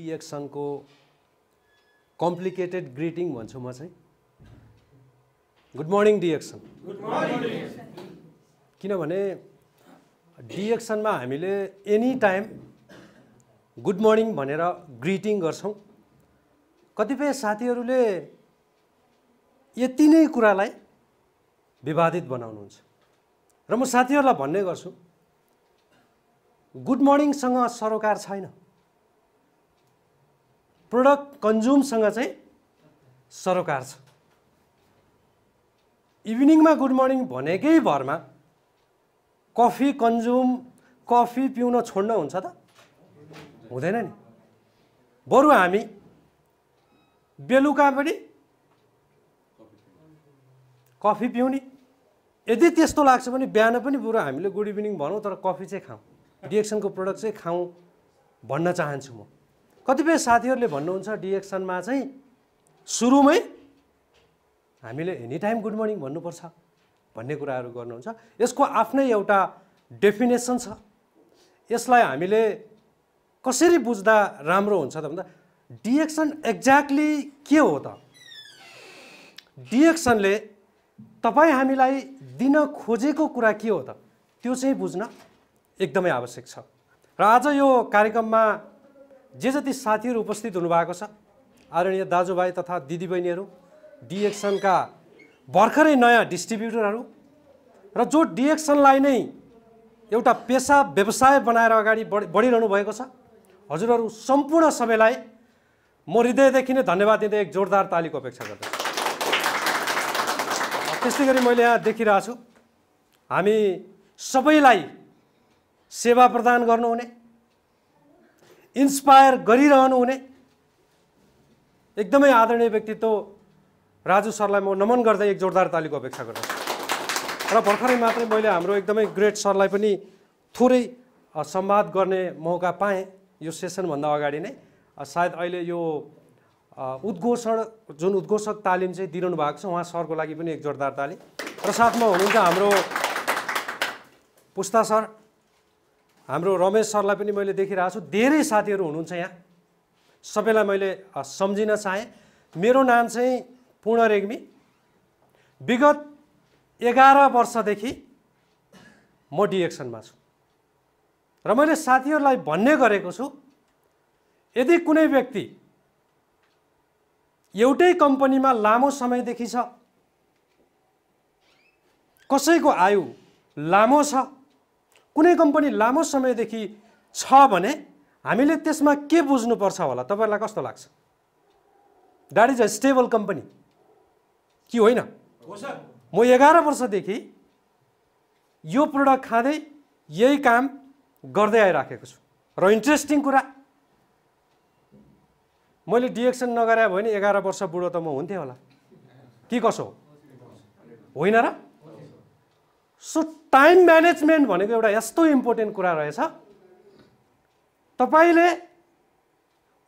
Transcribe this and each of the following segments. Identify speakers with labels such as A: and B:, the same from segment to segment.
A: डिएक्सनको complicated greeting भन्छु म चाहिँ। Good morning DXN.
B: Good morning.
A: किनभने डिएक्सनमा हामीले एनी टाइम गुड मर्निङ भनेर ग्रिटिङ गर्छौँ। कतिपय साथीहरूले यति नै कुरालाई विवादित बनाउनुहुन्छ र म साथीहरूलाई भन्ने गर्छु, गुड मर्निङसँग सरोकार छैन, प्रोडक्ट कन्ज्युमसँग चाहिँ सरोकार छ। इभिनिङमा गुड मर्निङ भनेकै भरमा कफी पिउन छोड्न हुन्छ त? हुँदैन नि। बरु हामी बेलुका पनि कफी पिउने, यदि त्यस्तो लाग्छ भने बिहान पनि बरु हामीले गुड इभिनिङ भनौँ तर कफी चाहिँ खाऊँ, डिएक्सनको प्रोडक्ट चाहिँ खाऊँ भन्न चाहन्छु म। कतिपय साथीहरूले भन्नुहुन्छ डिएक्सनमा चाहिँ सुरुमै हामीले एनी टाइम गुड मर्निङ भन्नुपर्छ भन्ने कुराहरू गर्नुहुन्छ। यसको आफ्नै एउटा डेफिनेसन छ। यसलाई हामीले कसरी बुझ्दा राम्रो हुन्छ त भन्दा डिएक्सन एक्ज्याक्टली के हो त? डिएक्सनले तपाईँ हामीलाई दिन खोजेको कुरा के हो त त्यो चाहिँ बुझ्न एकदमै आवश्यक छ। र आज यो कार्यक्रममा जे जति साथीहरू उपस्थित हुनुभएको छ, आदरणीय दाजुभाइ तथा दिदीबहिनीहरू, डिएक्सनका भर्खरै नयाँ डिस्ट्रिब्युटरहरू र जो डिएक्सनलाई नै एउटा पेसा व्यवसाय बनाएर अगाडि बढिरहनु भएको छ, हजुरहरू सम्पूर्ण सबैलाई म हृदयदेखि नै धन्यवाद दिँदै एक जोरदार तालीको अपेक्षा गर्दछु। त्यस्तै गरी मैले यहाँ देखिरहेको छु, हामी सबैलाई सेवा प्रदान गर्नुहुने, इन्स्पायर गरिरहनुहुने एकदमै आदरणीय व्यक्तित्व राजु सरलाई म नमन गर्दै एक जोरदार तालीको अपेक्षा गर्दछु। र भर्खरै मात्रै मैले हाम्रो एकदमै ग्रेट सरलाई पनि थोरै संवाद गर्ने मौका पाएँ यो सेसनभन्दा अगाडि नै। सायद अहिले यो उद्घोषक तालिम चाहिँ दिइरहनु भएको छ, उहाँ सरको लागि पनि एक जोरदार ताली। र साथमा हुनुहुन्छ हाम्रो पुस्ता सर, हाम्रो रमेश सरलाई पनि मैले देखिरहेको छु। धेरै साथीहरू हुनुहुन्छ यहाँ, सबैलाई मैले सम्झिन चाहेँ। मेरो नाम चाहिँ पूर्ण रेग्मी। विगत 11 वर्षदेखि म डिएक्सनमा छु र मैले साथीहरूलाई भन्ने गरेको छु, यदि कुनै व्यक्ति एउटै कम्पनीमा लामो समयदेखि छ, कसैको आयु लामो छ, कुनै कम्पनी लामो समयदेखि छ भने हामीले त्यसमा के बुझ्नुपर्छ होला? तपाईँहरूलाई कस्तो लाग्छ? That is a stable company कि होइन? म 11 वर्षदेखि यो प्रोडक्ट खाँदै यही काम गर्दै आइराखेको छु। र इन्ट्रेस्टिङ कुरा, मैले डिएक्सन नगरे भने 11 वर्ष बुढो त म हुन्थेँ होला कि कसो होइन र? सो टाइम म्यानेजमेन्ट भनेको एउटा यस्तो इम्पोर्टेन्ट कुरा रहेछ। तपाईँले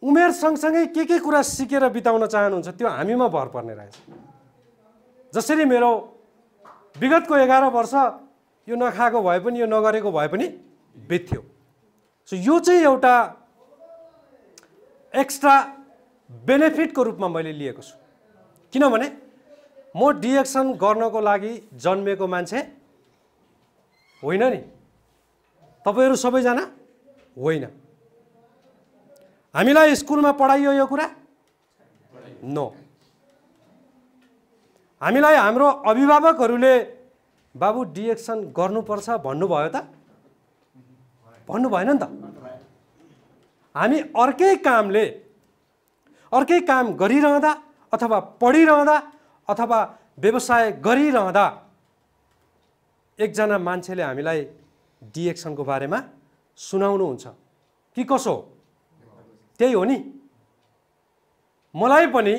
A: उमेर सँगसँगै के कुरा सिकेर बिताउन चाहनुहुन्छ त्यो हामीमा भर पर्ने रहेछ। जसरी मेरो विगतको 11 वर्ष यो नखाएको भए पनि यो नगरेको भए पनि बित्थ्यो। सो यो चाहिँ एउटा एक्स्ट्रा बेनिफिटको रूपमा मैले लिएको छु। किनभने म डिएक्सन गर्नको लागि जन्मेको मान्छे होइन नि। तपाईहरू सबैजना होइन। हामीलाई स्कुलमा पढाइयो यो कुरा? नो। हामीलाई हाम्रो अभिभावकहरूले बाबु डिएक्सन गर्नुपर्छ भन्नुभयो त? भन्नु भएन नि त। हामी अर्कै काम गरिरहँदा अथवा पढिरहँदा अथवा व्यवसाय गरिरहँदा एकजना मान्छेले हामीलाई डिएक्सनको बारेमा सुनाउनुहुन्छ कि कसो? त्यही हो नि। मलाई पनि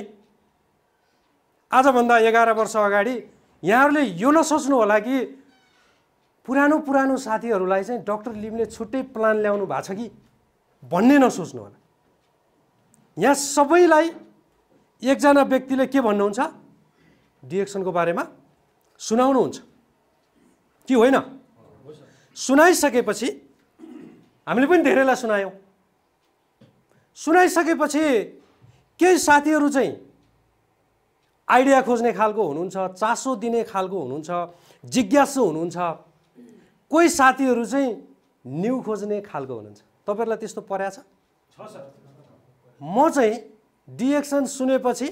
A: आजभन्दा 11 वर्ष अगाडि यहाँहरूले यो नसोच्नु होला कि पुरानो साथीहरूलाई चाहिँ डाक्टर लिमले छुट्टै प्लान ल्याउनु भएको छ कि भन्ने नसोच्नु होला। यहाँ सबैलाई एकजना व्यक्तिले के भन्नुहुन्छ? डिएक्सनको बारेमा सुनाउनुहुन्छ कि होइन? सुनाइसकेपछि हामीले पनि धेरैलाई सुनायौँ। सुनाइसकेपछि केही साथीहरू चाहिँ आइडिया खोज्ने खालको हुनुहुन्छ, चासो दिने खालको हुनुहुन्छ, जिज्ञासु हुनुहुन्छ, कोही साथीहरू चाहिँ न्यू खोज्ने खालको हुनुहुन्छ। तपाईहरुलाई त्यस्तो पर्या छ? म चाहिँ डिएक्सन सुनेपछि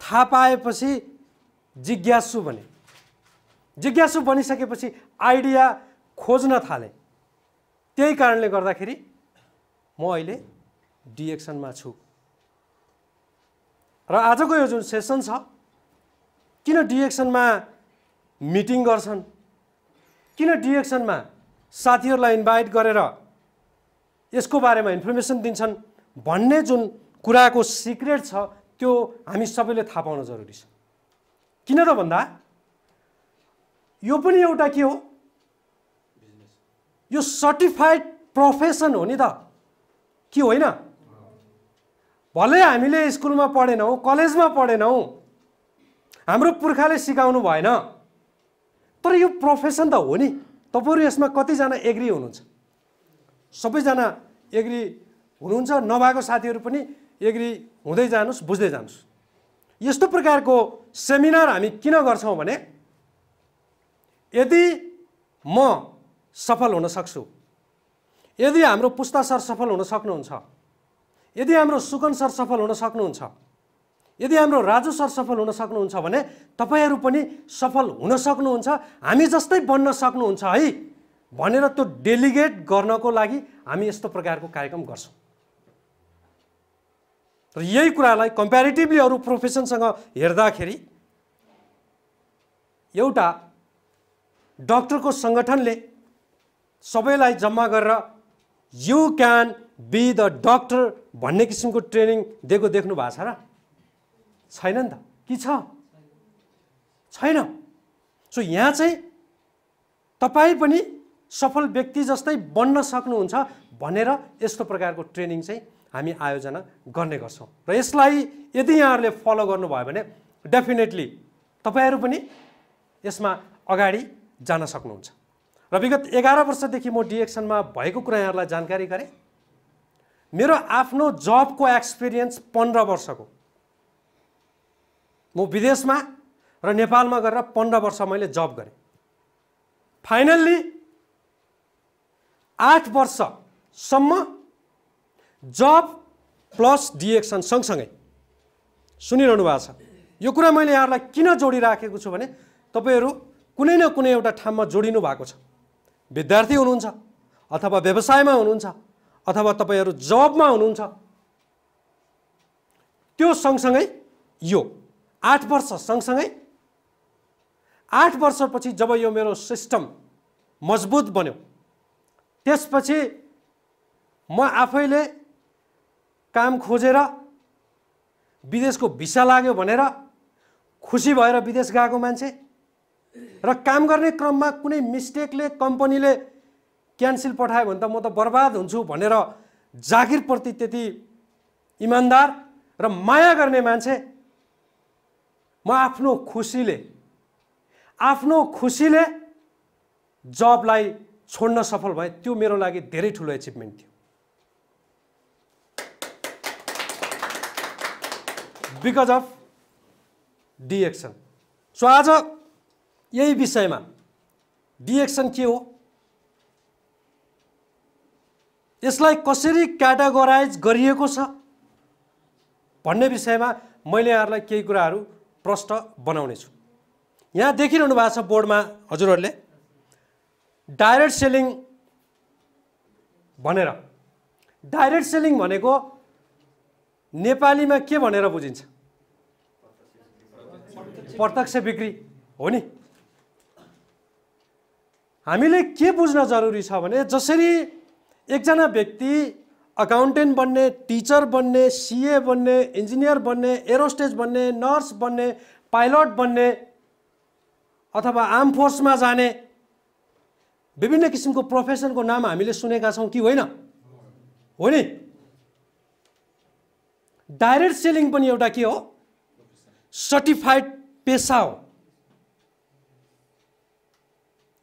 A: थाहा पाएपछि जिज्ञासु बने। जिज्ञासु बनिसकेपछि आइडिया खोज्न थाले। त्यही कारणले गर्दाखेरि म अहिले डिएक्सनमा छु। र आजको यो जुन सेसन छ, किन डिएक्सनमा मिटिङ गर्छन्, किन डिएक्सनमा साथीहरूलाई इन्भाइट गरेर यसको बारेमा इन्फर्मेसन दिन्छन् भन्ने जुन कुराको सिक्रेट छ त्यो हामी सबैले थाहा पाउन जरुरी छ। किन त भन्दा यो पनि एउटा के हो, यो सर्टिफाइड प्रोफेसन हो नि त, के होइन? भले हामीले स्कुलमा पढेनौँ, कलेजमा पढेनौँ, हाम्रो पुर्खाले सिकाउनु भएन, तर यो प्रोफेसन त हो नि। तपाईहरु यसमा कतिजना एग्री हुनुहुन्छ? सबैजना एग्री हुनुहुन्छ? नभएको साथीहरू पनि एग्री हुँदै जानुस्, बुझ्दै जानुस्। यस्तो प्रकारको सेमिनार हामी किन गर्छौं भने यदि म सफल हुन सक्छु, यदि हाम्रो पुस्ता सर सफल हुन सक्नुहुन्छ, यदि हाम्रो सुकन सर सफल हुन सक्नुहुन्छ, यदि हाम्रो राजु सर सफल हुन सक्नुहुन्छ भने तपाईहरु पनि सफल हुन सक्नुहुन्छ, हामी जस्तै बन्न सक्नुहुन्छ है भनेर त्यो डेलिगेट गर्नको लागि हामी यस्तो प्रकारको कार्यक्रम गर्छौं। र यही कुरालाई कम्प्यारेटिभली अरु प्रोफेसनसँग हेर्दाखेरि एउटा डाक्टरको संगठनले सबैलाई जम्मा गरेर you can be the doctor भन्ने किसिमको ट्रेनिङ दिएको देख्नु भएको छ र? छैन नि त, कि छ? छैन। सो यहाँ चाहिँ तपाई पनि सफल व्यक्ति जस्तै बन्न सक्नुहुन्छ भनेर यस्तो प्रकारको ट्रेनिङ चाहिँ हामी आयोजना गर्ने गर्छौं। र यसलाई यदि यहाँहरुले फलो गर्नुभयो भने डेफिनेटली तपाईहरु पनि यसमा अगाडि जान सक्नुहुन्छ। र विगत 11 वर्षदेखि म डिएक्सनमा भएको कुरा यहाँहरुलाई जानकारी गरे। मेरो आफ्नो जबको एक्सपिरियन्स 15 वर्षको। म विदेशमा र नेपालमा गरेर 15 वर्ष मैले जब गरे। फाइनल्ली 8 वर्षसम्म जब प्लस डिएक्सन सँगसँगै सुनिरहनु भएको छ। यो कुरा मैले यहाँहरुलाई किन जोडिराखेको छु भने तपाईहरु कुनै न कुनै एउटा ठाउँमा जोडिनु भएको छ। विद्यार्थी हुनुहुन्छ अथवा व्यवसायमा हुनुहुन्छ अथवा तपाईहरु जबमा हुनुहुन्छ, त्यो सँगसँगै यो 8 वर्ष सँगसँगै 8 वर्षपछि जब यो मेरो सिस्टम मजबुत बन्यो त्यसपछि म आफैले काम खोजेर विदेशको भिसा लाग्यो भनेर खुसी भएर विदेश गएको मान्छे र काम गर्ने क्रममा कुनै मिस्टेकले कम्पनीले क्यान्सल पठायो भने त म त बर्बाद हुन्छु भनेर जागिरप्रति त्यति इमानदार र माया गर्ने मान्छे म आफ्नो खुसीले जबलाई छोड्न सफल भए। त्यो मेरो लागि धेरै ठूलो अचिभमेन्ट थियो। Because of DXN. सो आज यही विषयमा डिएक्सन के हो, यसलाई कसरी क्याटेगोराइज गरिएको छ भन्ने विषयमा मैले यहाँहरुलाई केही कुराहरु प्रष्ट बनाउने छु। यहाँ देखिरहनु भएको छ बोर्डमा हजुरहरुले डाइरेक्ट सेलिङ भनेर। डाइरेक्ट सेलिङ भनेको नेपालीमा के भनेर बुझिन्छ? प्रत्यक्ष बिक्री हो नि। हामीले के बुझ्न जरुरी छ भने जसरी एकजना व्यक्ति अकाउन्टेन्ट बन्ने, टिचर बन्ने, सीए बन्ने, इन्जिनियर बन्ने, एरोस्टेज बन्ने, नर्स बन्ने, पाइलट बन्ने अथवा आर्म फोर्समा जाने विभिन्न किसिमको प्रोफेसनको नाम हामीले सुनेका छौं कि होइन? हो नि। डाइरेक्ट सेलिङ पनि एउटा के हो? सर्टिफाइड पेशा हो।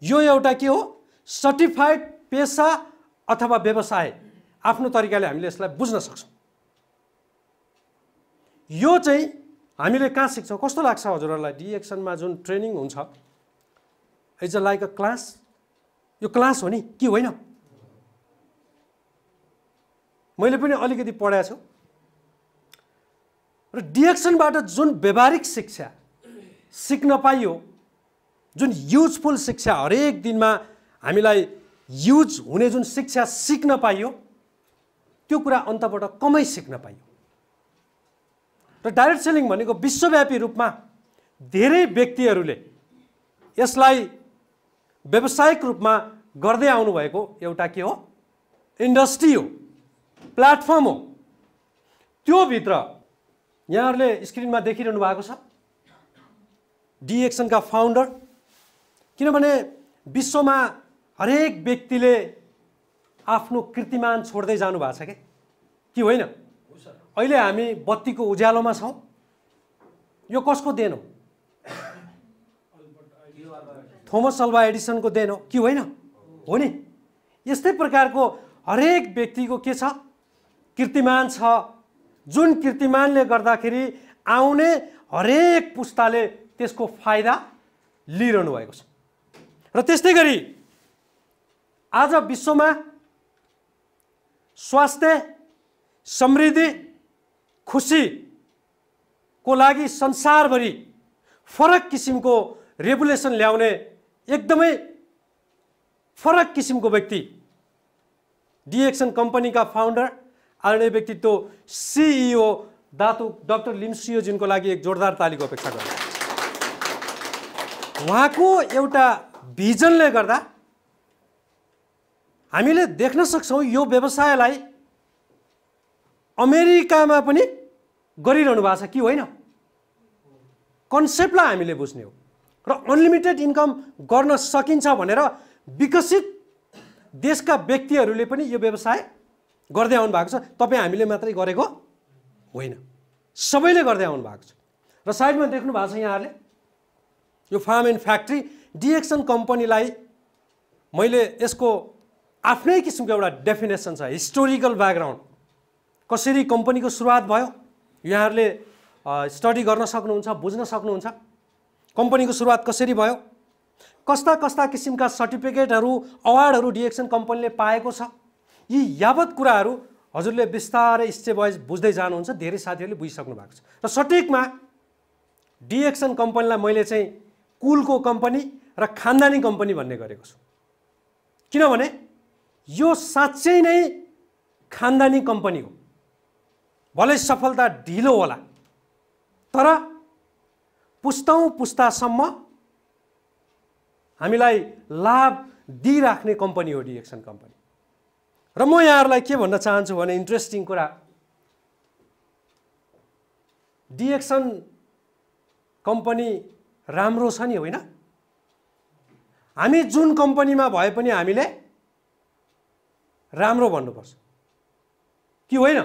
A: यो एउटा के हो? सर्टिफाइड पेशा अथवा व्यवसाय। आफ्नो तरिकाले हामीले यसलाई बुझ्न सक्छौं। यो चाहिँ हामीले कहाँ सिक्छौँ? कस्तो लाग्छ हजुरहरूलाई? डिएक्सनमा जुन ट्रेनिङ हुन्छ इज लाइक अ क्लास। यो क्लास हो नि कि होइन? मैले पनि अलिकति पढाएको छु र डिएक्सनबाट जुन व्यावहारिक शिक्षा सिक्न पाइयो, जुन युजफुल शिक्षा हरेक दिनमा हामीलाई युज हुने जुन शिक्षा सिक्न पाइयो, त्यो कुरा अन्तबाट कमै सिक्न पाइयो। र डाइरेक्ट सेलिङ भनेको विश्वव्यापी रूपमा धेरै व्यक्तिहरूले यसलाई व्यावसायिक रूपमा गर्दै आउनुभएको एउटा के हो? इन्डस्ट्री हो, प्लेटफर्म हो। त्यो भित्र यहाँहरूले स्क्रिनमा देखिरहनु भएको छ डिएक्सनका फाउन्डर। किनभने विश्वमा हरेक व्यक्तिले आफ्नो कीर्तिमान छोड्दै जानु भएको छ कि होइन? अहिले हामी बत्तीको उज्यालोमा छौँ, यो कसको देन हो? थोमस अल्वा एडिसनको देन हो कि होइन? हो नि। यस्तै प्रकारको हरेक व्यक्तिको के छ? कीर्तिमान छ, जुन कीर्तिमानले गर्दाखेरि आउने हरेक पुस्ताले त्यसको फाइदा लिइरहनु भएको छ। र त्यस्तै गरी आज विश्वमा स्वास्थ्य, समृद्धि, खुसीको लागि संसारभरि फरक किसिमको रेगुलेसन ल्याउने एकदमै फरक किसिमको व्यक्ति डिएक्सन कम्पनीका फाउन्डर आदरणीय व्यक्तित्व सिइओ डाक्टर लिम्सियोजिनको लागि एक जोरदार तालीको अपेक्षा गर्छु। उहाँको एउटा भिजनले गर्दा हामीले देख्न सक्छौँ यो व्यवसायलाई अमेरिकामा पनि गरिरहनु भएको छ कि होइन? कन्सेप्टलाई हामीले बुझ्ने हो र अनलिमिटेड इन्कम गर्न सकिन्छ भनेर विकसित देशका व्यक्तिहरूले पनि यो व्यवसाय गर्दै आउनु भएको छ। तपाईँ हामीले मात्रै गरेको होइन, सबैले गर्दै आउनु भएको छ। र साइडमा देख्नु भएको छ यहाँहरूले यो फार्म एन्ड फ्याक्ट्री डिएक्सन कम्पनीलाई मैले यसको आफ्नै किसिमको एउटा डेफिनेसन छ, हिस्टोरिकल ब्याकग्राउन्ड, कसरी कम्पनीको सुरुवात भयो यहाँहरूले स्टडी गर्न सक्नुहुन्छ, बुझ्न सक्नुहुन्छ। कम्पनीको सुरुवात कसरी भयो, कस्ता कस्ता किसिमका सर्टिफिकेटहरू, अवार्डहरू डिएक्सन कम्पनीले पाएको छ, यी यावत कुराहरू हजुरले बिस्तारै स्टेप वाइज बुझ्दै जानुहुन्छ। धेरै साथीहरूले बुझिसक्नु भएको छ। र सटिकमा डिएक्सन कम्पनीलाई मैले चाहिँ कुलको कम्पनी र खानदानी कम्पनी भन्ने गरेको छु। किनभने यो साँच्चै नै खानदानी कम्पनी हो। भलै सफलता ढिलो होला तर पुस्तौँ पुस्तासम्म हामीलाई लाभ दिइराख्ने कम्पनी हो डिएक्सन कम्पनी। र म यहाँहरूलाई के भन्न चाहन्छु भने इन्ट्रेस्टिङ कुरा, डिएक्सन कम्पनी राम्रो छ नि, होइन? हामी जुन कम्पनीमा भए पनि हामीले राम्रो भन्नुपर्छ कि होइन?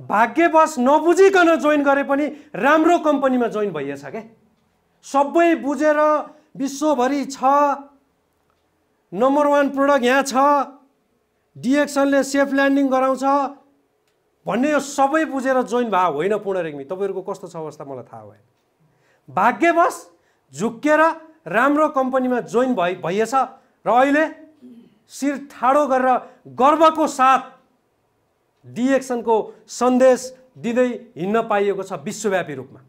A: भाग्यवश नबुझिकन जोइन गरे पनि राम्रो कम्पनीमा जोइन भइएछ के। सबै बुझेर विश्वभरि छ, नम्बर 1 प्रोडक्ट यहाँ छ, डिएक्सनले सेफ ल्यान्डिङ गराउँछ भन्ने यो सबै बुझेर जोइन भयो होइन? पूर्ण रेग्मी तपाईँहरूको कस्तो छ अवस्था मलाई थाहा भएन। भाग्यवश झुक्केर राम्रो कम्पनीमा जोइन भइएछ र अहिले शिर ठाडो गरेर गर्वको साथ डिएक्सनको सन्देश दिँदै हिँड्न पाइएको छ विश्वव्यापी रूपमा।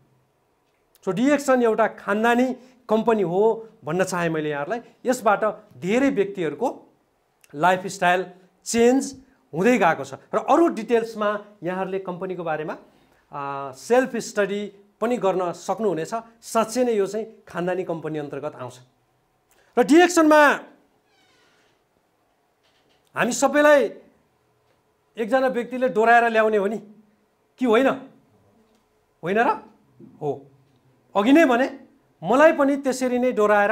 A: सो डिएक्सन एउटा खानदानी कम्पनी हो भन्न चाहे मैले यहाँहरूलाई। यसबाट धेरै व्यक्तिहरूको लाइफस्टाइल चेन्ज हुँदै गएको छ र अरू डिटेल्समा यहाँहरूले कम्पनीको बारेमा सेल्फ स्टडी पनि गर्न सक्नुहुनेछ। साँच्चै नै यो चाहिँ खानदानी कम्पनी अन्तर्गत आउँछ। र डिएक्सनमा हामी सबैलाई एकजना व्यक्तिले डोराएर ल्याउने हो नि कि होइन? होइन र हो। अघि नै भने मलाई पनि त्यसरी नै डोराएर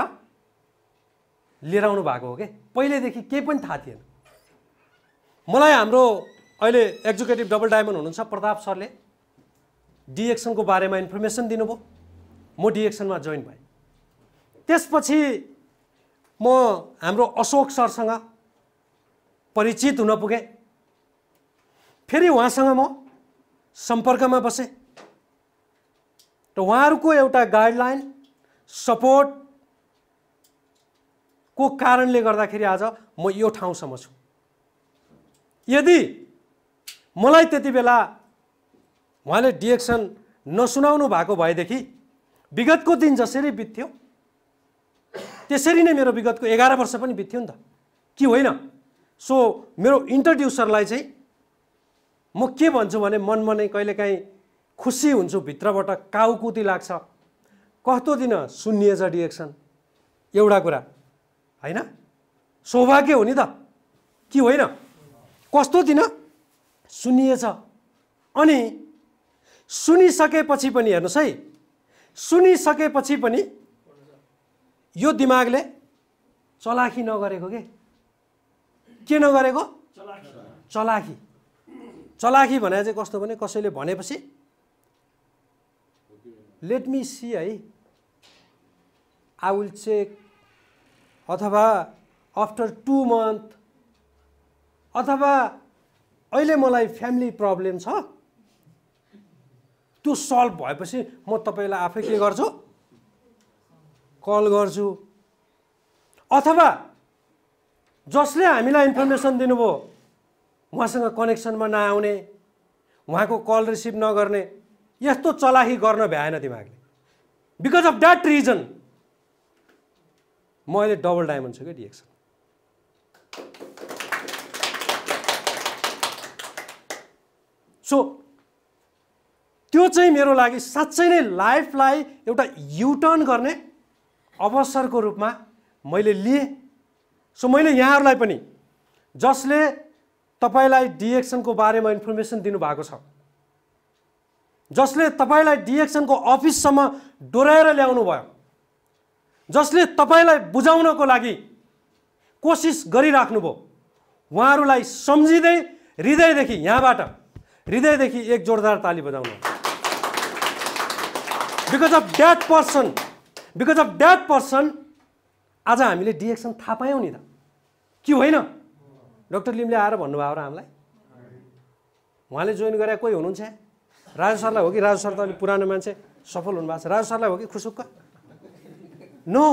A: लिएर आउनु भएको हो के। पहिलेदेखि केही पनि थाहा थिएन मलाई। हाम्रो अहिले एक्जिक्युटिभ डबल डायमन्ड हुनुहुन्छ प्रताप सरले डिएक्सनको बारेमा इन्फर्मेसन दिनुभयो, म डिएक्सनमा जोइन भएँ। त्यसपछि म हाम्रो अशोक सरसँग परिचित हुन पुगेँ। फेरि उहाँसँग म सम्पर्कमा बसेँ र उहाँहरूको एउटा गाइडलाइन सपोर्टको कारणले गर्दाखेरि आज म यो ठाउँसम्म छु। यदि मलाई त्यति बेला उहाँले डिरेक्सन नसुनाउनु भएको भएदेखि विगतको दिन जसरी बित्थ्यो त्यसरी नै मेरो विगतको 11 वर्ष पनि बित्थ्यो नि त, कि होइन? सो मेरो इन्ट्रोड्युसरलाई चाहिँ म के भन्छु भने मनमा नै कहिलेकाहीँ खुसी हुन्छु, भित्रबाट काउकुती लाग्छ, कस्तो दिन सुन्निएछ डिरेक्सन, एउटा कुरा होइन? सौभाग्य हो नि त, कि होइन? कस्तो दिन सुनिएछ। अनि सुनिसकेपछि पनि हेर्नुहोस् है, सुनिसकेपछि पनि यो दिमागले चलाखी नगरेको के नगरेको? चलाखी। चलाखी भने चाहिँ कस्तो भने कसैले भनेपछि लेट मी सी है, आई विल चेक, अथवा आफ्टर 2 मन्थ, अथवा अहिले मलाई फ्यामिली प्रब्लम छ, त्यो सल्भ भएपछि म तपाईँलाई आफै के गर्छु, कल गर्छु। अथवा जसले हामीलाई इन्फर्मेसन दिनुभयो उहाँसँग कनेक्सनमा नआउने, उहाँको कल रिसिभ नगर्ने, यस्तो चलाखी गर्न भ्याएन दिमागले। बिकज अफ द्याट रिजन म अहिले डबल डायमन्ड छु क्या डिरेक्सन। सो त्यो चाहिँ मेरो लागि साँच्चै नै लाइफलाई एउटा युटर्न गर्ने अवसरको रूपमा मैले लिएँ। सो मैले यहाँहरूलाई पनि जसले तपाईलाई डिरेक्सनको बारेमा इन्फर्मेसन दिनुभएको छ, जसले तपाईलाई डिरेक्सनको अफिससम्म डोर्याएर ल्याउनु भयो, जसले तपाईलाई बुझाउनको लागि कोसिस गरिराख्नुभयो, उहाँहरूलाई सम्झिँदै हृदयदेखि यहाँबाट हृदयदेखि एक जोरदार ताली बजाउनु। बिकज अफ द्याट पर्सन आज हामीले डिरेक्सन थाहा पायौँ नि त, कि होइन? डाक्टर लिमले आएर भन्नुभयो र हामीलाई, उहाँले जोइन गरे कोही हुनुहुन्छ? राजु सरलाई हो कि? राजु सर त अलिक पुरानो मान्छे, सफल हुनुभएको छ, राजु सरलाई हो कि खुसुक्क? नो,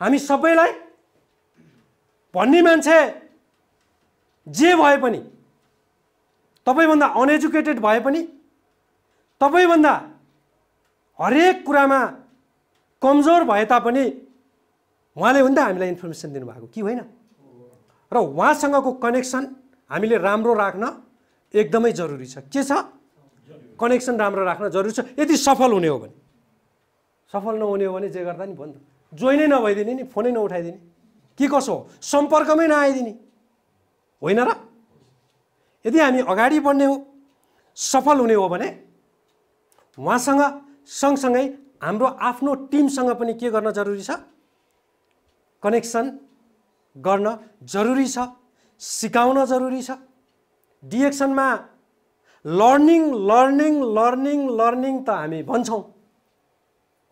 A: हामी सबैलाई भन्ने मान्छे जे भए पनि, तपाईँभन्दा अनएजुकेटेड भए पनि, तपाईँभन्दा हरेक कुरामा कमजोर भए तापनि उहाँले हो नि त हामीलाई इन्फर्मेसन दिनुभएको, कि होइन? र उहाँसँगको कनेक्सन हामीले राम्रो राख्न एकदमै जरुरी छ। के छ? कनेक्सन राम्रो राख्न जरुरी छ। यदि सफल हुने हो भने, सफल नहुने हो भने जे गर्दा नि भयो नि त, जोइनै नभइदिने नि, फोनै नउठाइदिने, के कसो हो, सम्पर्कमै नआइदिने, होइन र? यदि हामी अगाडि बढ्ने हो, सफल हुने हो भने उहाँसँग सँगसँगै हाम्रो आफ्नो टिमसँग पनि के गर्न जरुरी छ? कनेक्सन गर्न जरुरी छ, सिकाउन जरुरी छ। डिरेक्सनमा लर्निङ लर्निङ लर्निङ लर्निङ त हामी भन्छौँ,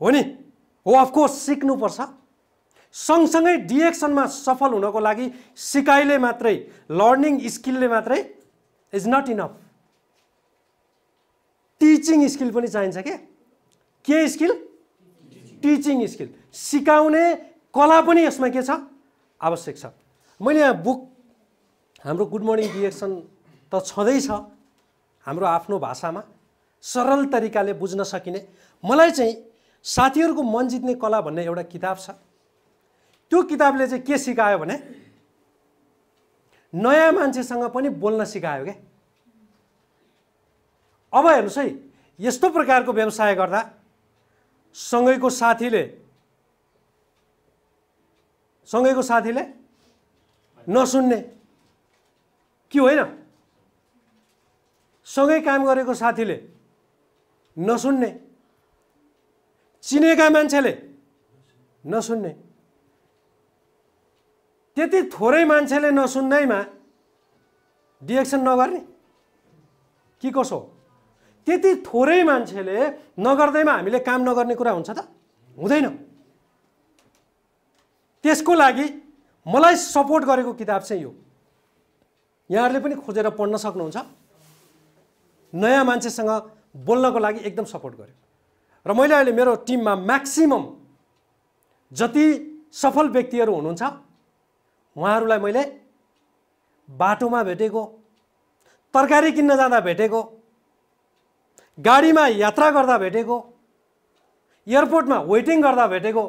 A: हो नि? हो, अफकोर्स सिक्नुपर्छ। सँगसँगै डिरेक्सनमा सफल हुनको लागि सिकाइले मात्रै, लर्निङ स्किलले मात्रै is not enough. Teaching skill पनि चाहिन्छ के स्किल? टिचिङ स्किल, सिकाउने कला पनि यसमा के छ? आवश्यक छ। मैले यहाँ बुक, हाम्रो गुड मर्निङ डिरेक्सन त छँदैछ हाम्रो आफ्नो भाषामा, सरल तरिकाले बुझ्न सकिने। मलाई चाहिँ साथीहरूको मन जित्ने कला भन्ने एउटा किताब छ। त्यो किताबले चाहिँ के सिकायो भने नयाँ मान्छेसँग पनि बोल्न सिकायो क्या। अब हेर्नुहोस् है, यस्तो प्रकारको व्यवसाय गर्दा सँगैको साथीले नसुन्ने, कि होइन? सँगै काम गरेको साथीले नसुन्ने, चिनेका मान्छेले नसुन्ने, त्यति थोरै मान्छेले नसुन्दैमा डिरेक्सन नगर्ने, कि कसो हो? त्यति थोरै मान्छेले नगर्दैमा हामीले काम नगर्ने कुरा हुन्छ त? हुँदैन। त्यसको लागि मलाई सपोर्ट गरेको किताब चाहिँ यो, यहाँहरूले पनि खोजेर पढ्न सक्नुहुन्छ। नयाँ मान्छेसँग बोल्नको लागि एकदम सपोर्ट गर्यो। र मैले अहिले मेरो टिममा म्याक्सिमम जति सफल व्यक्तिहरू हुनुहुन्छ उहाँहरूलाई मैले बाटोमा भेटेको, तरकारी किन्न जाँदा भेटेको, गाडीमा यात्रा गर्दा भेटेको, एयरपोर्टमा वेटिङ गर्दा भेटेको,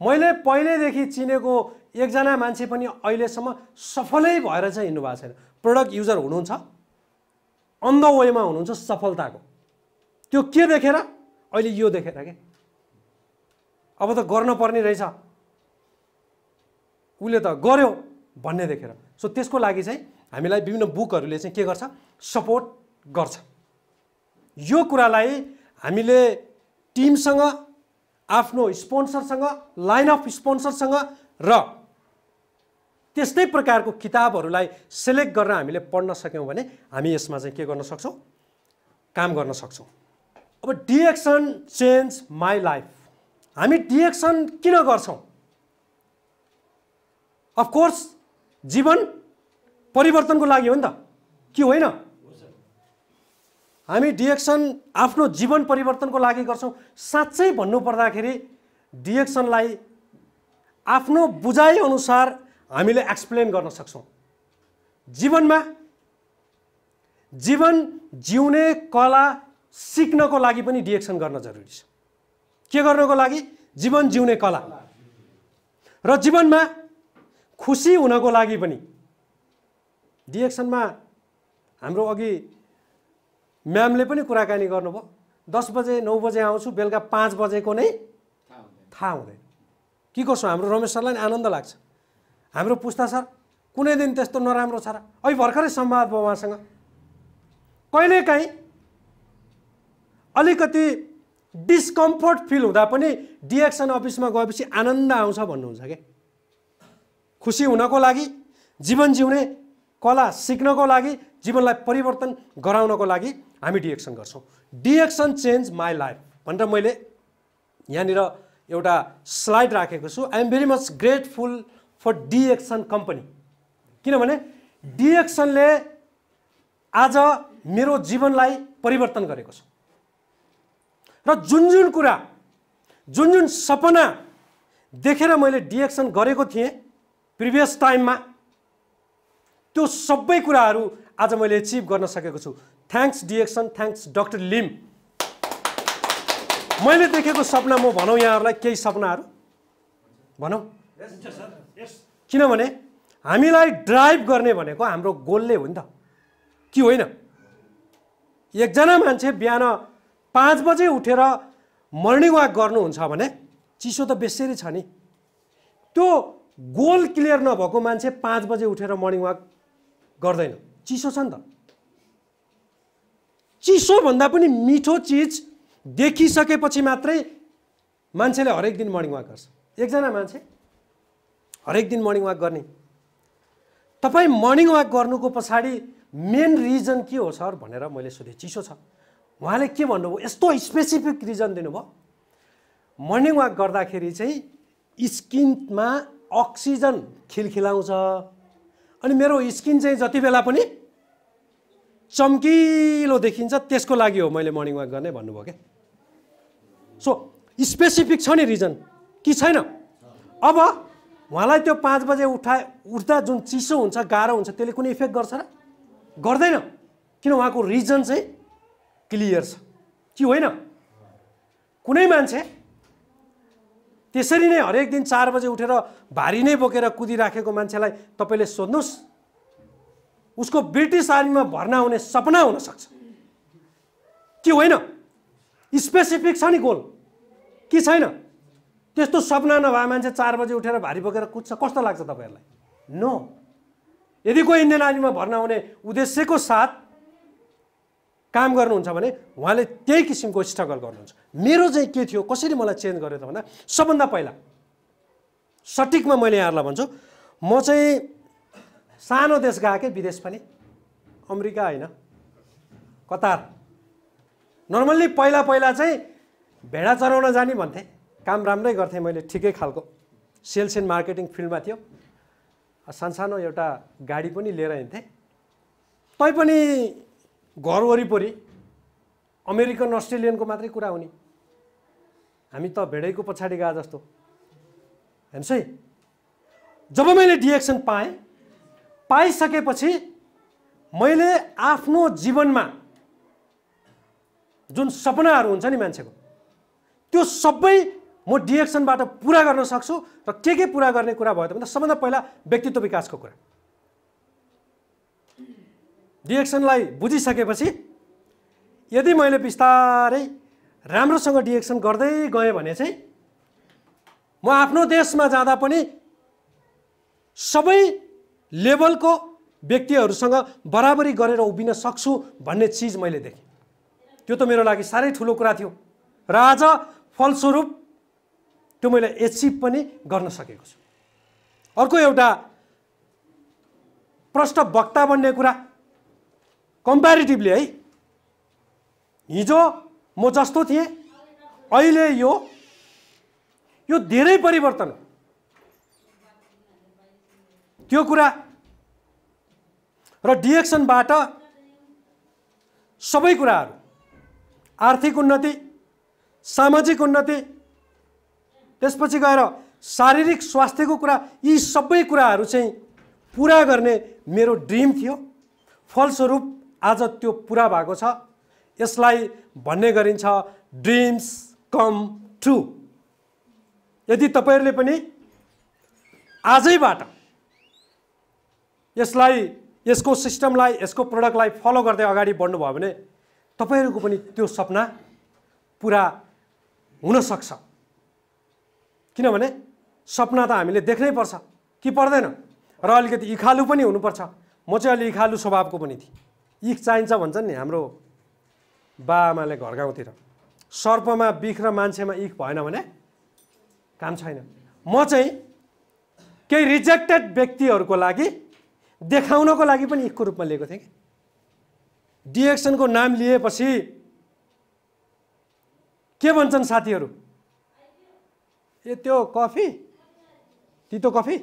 A: मैले पहिल्यैदेखि चिनेको एकजना मान्छे पनि अहिलेसम्म सफलै भएर चाहिँ हिँड्नु भएको छैन। प्रोडक्ट युजर हुनुहुन्छ, अन द वेमा हुनुहुन्छ सफलताको। त्यो के देखेर? अहिले यो देखेर के अब त गर्न पर्ने रहेछ, उसले त गर्यो भन्ने देखेर। सो त्यसको लागि चाहिँ हामीलाई विभिन्न बुकहरूले चाहिँ के गर्छ? सपोर्ट गर्छ। यो कुरालाई हामीले टिमसँग, आफ्नो स्पोन्सरसँग, लाइन अफ स्पोन्सरसँग र त्यस्तै प्रकारको किताबहरूलाई सेलेक्ट गरेर हामीले पढ्न सक्यौँ भने हामी यसमा चाहिँ के गर्न सक्छौँ? काम गर्न सक्छौँ। अब डिएक्सन चेन्ज माई लाइफ। हामी डिएक्सन किन गर्छौँ? अफकोर्स जीवन परिवर्तनको लागि हो नि त, के होइन? हामी डिएक्सन आफ्नो जीवन परिवर्तनको लागि गर्छौँ। साँच्चै भन्नुपर्दाखेरि डिएक्सनलाई आफ्नो बुझाइ अनुसार हामीले एक्सप्लेन गर्न सक्छौँ। जीवनमा जीवन जिउने कला सिक्नको लागि पनि डिएक्सन गर्न जरुरी छ। के गर्नको लागि? जीवन जिउने कला। र जीवनमा खुसी हुनको लागि पनि डिएक्सनमा हाम्रो अघि म्यामले पनि कुराकानी गर्नुभयो। 10 बजे 9 बजे आउँछु, बेलुका 5 बजेको नै थाहा हुँदैन। के कसो? हाम्रो रमेश सरलाई आनन्द लाग्छ। हाम्रो पुस्ता सर कुनै दिन त्यस्तो नराम्रो छ र? अहिले भर्खरै संवाद भयो उहाँसँग। कहिलेकाहीँ अलिकति डिस्कम्फर्ट फिल हुँदा पनि डिएक्सन अफिसमा गएपछि आनन्द आउँछ भन्नुहुन्छ के? खुसी हुनको लागि, जीवन जिउने कला सिक्नको लागि, जीवनलाई परिवर्तन गराउनको लागि हामी डिएक्सन गर्छौँ। डिएक्सन चेन्ज माई लाइफ भनेर मैले यहाँनिर एउटा स्लाइड राखेको छु। I am very much grateful for DXN company. किनभने डिएक्सनले आज मेरो जीवनलाई परिवर्तन गरेको छ। र जुन जुन कुरा, जुन जुन सपना देखेर मैले डिएक्सन गरेको थिएँ प्रिभियस टाइममा, त्यो सबै कुराहरू आज मैले एचिभ गर्न सकेको छु। Thanks DXN, thanks doctor Lim. मैले देखेको सपना म भनौँ यहाँहरूलाई केही सपनाहरू भनौँ। किनभने हामीलाई ड्राइभ गर्ने भनेको हाम्रो गोलले हो नि त, के होइन? एकजना मान्छे बिहान 5 बजे उठेर मर्निङ वाक गर्नुहुन्छ भने चिसो त बेसरी छ नि। त्यो गोल क्लियर नभएको मान्छे 5 बजे उठेर मर्निङ वाक गर्दैन, चिसो छ नि त। चिसो भन्दा पनि मिठो चिज देखिसकेपछि मात्रै मान्छेले हरेक दिन मर्निङ वाक गर्छ। एकजना मान्छे हरेक दिन मर्निङ वाक गर्ने। तपाईँ मर्निङ वाक गर्नुको पछाडि मेन रिजन के हो सर भनेर मैले सोधेँ। चिसो छ। उहाँले के भन्नुभयो? यस्तो स्पेसिफिक रिजन दिनुभयो। मर्निङ वाक गर्दाखेरि चाहिँ स्किनमा अक्सिजन खिलखिलाउँछ अनि मेरो स्किन चाहिँ जति बेला पनि चम्किलो देखिन्छ, त्यसको लागि हो मैले मर्निङ वाक गर्ने भन्नुभयो क्या। सो स्पेसिफिक छ नि रिजन, कि छैन? अब उहाँलाई त्यो 5 बजे उठ्दा जुन चिसो हुन्छ, गाह्रो हुन्छ, त्यसले कुनै इफेक्ट गर्छ र? गर्दैन। किन? उहाँको रिजन चाहिँ क्लियर छ, कि होइन? कुनै मान्छे त्यसरी नै हरेक दिन 4 बजे उठेर भारी नै बोकेर कुदिराखेको मान्छेलाई तपाईँले सोध्नुहोस्, उसको ब्रिटिस आर्मीमा भर्ना हुने सपना हुनसक्छ, कि होइन? स्पेसिफिक छ नि गोल, कि छैन? त्यस्तो सपना नभए मान्छे 4 बजे उठेर भारी बोकेर कुद्छ, कस्तो लाग्छ तपाईँहरूलाई? नो। यदि कोही इन्डियन आर्मीमा भर्ना हुने उद्देश्यको साथ काम गर्नुहुन्छ भने उहाँले त्यही किसिमको स्ट्रगल गर्नुहुन्छ। मेरो चाहिँ के थियो, कसरी मलाई चेन्ज गर्यो त भन्दा, सबभन्दा पहिला सटिकमा मैले यहाँहरूलाई भन्छु, म चाहिँ सानो देश गएँ, विदेश पनि, अमेरिका होइन, कतार। नर्मल्ली पहिला चाहिँ भेडा चराउन जाने भन्थे, काम राम्रै गर्थेँ मैले, ठिकै खालको सेल्स एन्ड मार्केटिङ फिल्डमा थियो। सानो एउटा गाडी पनि लिएर हिँड्थेँ। तैपनि घर वरिपरि अमेरिकन अस्ट्रेलियनको मात्रै कुरा हुने, हामी त भेडैको पछाडि गए जस्तो हेर्नुहोस् है। जब मैले डिएक्सन पाइसकेपछि मैले आफ्नो जीवनमा जुन सपनाहरू हुन्छ नि मान्छेको, त्यो सबै म डिएक्सनबाट पुरा गर्न सक्छु। र के पुरा गर्ने कुरा भयो त भन्दा सबभन्दा पहिला व्यक्तित्व विकासको कुरा। डिएक्सनलाई बुझिसकेपछि यदि मैले बिस्तारै राम्रोसँग डिएक्सन गर्दै गएँ भने चाहिँ म आफ्नो देशमा जाँदा पनि सबै लेभलको व्यक्तिहरूसँग बराबरी गरेर उभिन सक्छु भन्ने चिज मैले देखेँ। त्यो त मेरो लागि साह्रै ठुलो कुरा थियो र आज फलस्वरूप त्यो मैले एचिभ पनि गर्न सकेको छु। अर्को एउटा प्रष्ट वक्ता बन्ने कुरा, कम्प्यारिटिभली है, हिजो म जस्तो थिएँ अहिले यो धेरै परिवर्तन हो। त्यो कुरा र डिएक्सनबाट सबै कुराहरू, आर्थिक उन्नति, सामाजिक उन्नति, त्यसपछि गएर शारीरिक स्वास्थ्यको कुरा, यी सबै कुराहरू चाहिँ पुरा गर्ने मेरो ड्रिम थियो। फलस्वरूप आज त्यो पुरा भएको छ। यसलाई भन्ने गरिन्छ ड्रिम्स कम ट्रु। यदि तपाईहरुले पनि आजैबाट यसलाई, यसको सिस्टमलाई, यसको प्रोडक्टलाई फलो गर्दै अगाडि बढ्नु भयो भने तपाईहरुको पनि त्यो सपना पुरा हुन सक्छ। किनभने सपना त हामीले देख्नै पर्छ कि पर्दैन, र अलिकति इखालु पनि हुनुपर्छ। म चाहिँ अलि इखालु स्वभावको पनि थिएँ। इख चाहिन्छ भन्छन् नि हाम्रो बाआमाले घर गाउँतिर, सर्पमा बिख र मान्छेमा इख भएन भने काम छैन। म चाहिँ केही रिजेक्टेड व्यक्तिहरूको लागि देखाउनको लागि पनि इखको रूपमा लिएको थिएँ कि डिएक्सनको नाम लिएपछि के भन्छन् साथीहरू, ए त्यो कफी, तितो कफी,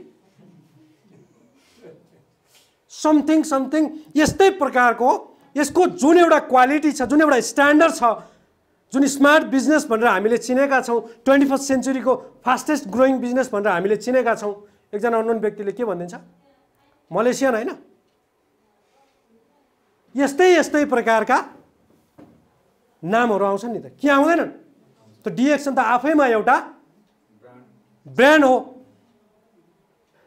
A: समथिङ यस्तै प्रकारको यसको जुन एउटा क्वालिटी छ, जुन एउटा स्ट्यान्डर्ड छ, जुन स्मार्ट बिजनेस भनेर हामीले चिनेका छौँ, 21st सेन्चुरीको फास्टेस्ट ग्रोइङ बिजनेस भनेर हामीले चिनेका छौँ। एकजना अननोन व्यक्तिले के भनिदिन्छ, मलेसियन होइन, यस्तै प्रकारका नामहरू आउँछन् नि त, के आउँदैनन्? त डिएक्सन त आफैमा एउटा ब्रान्ड हो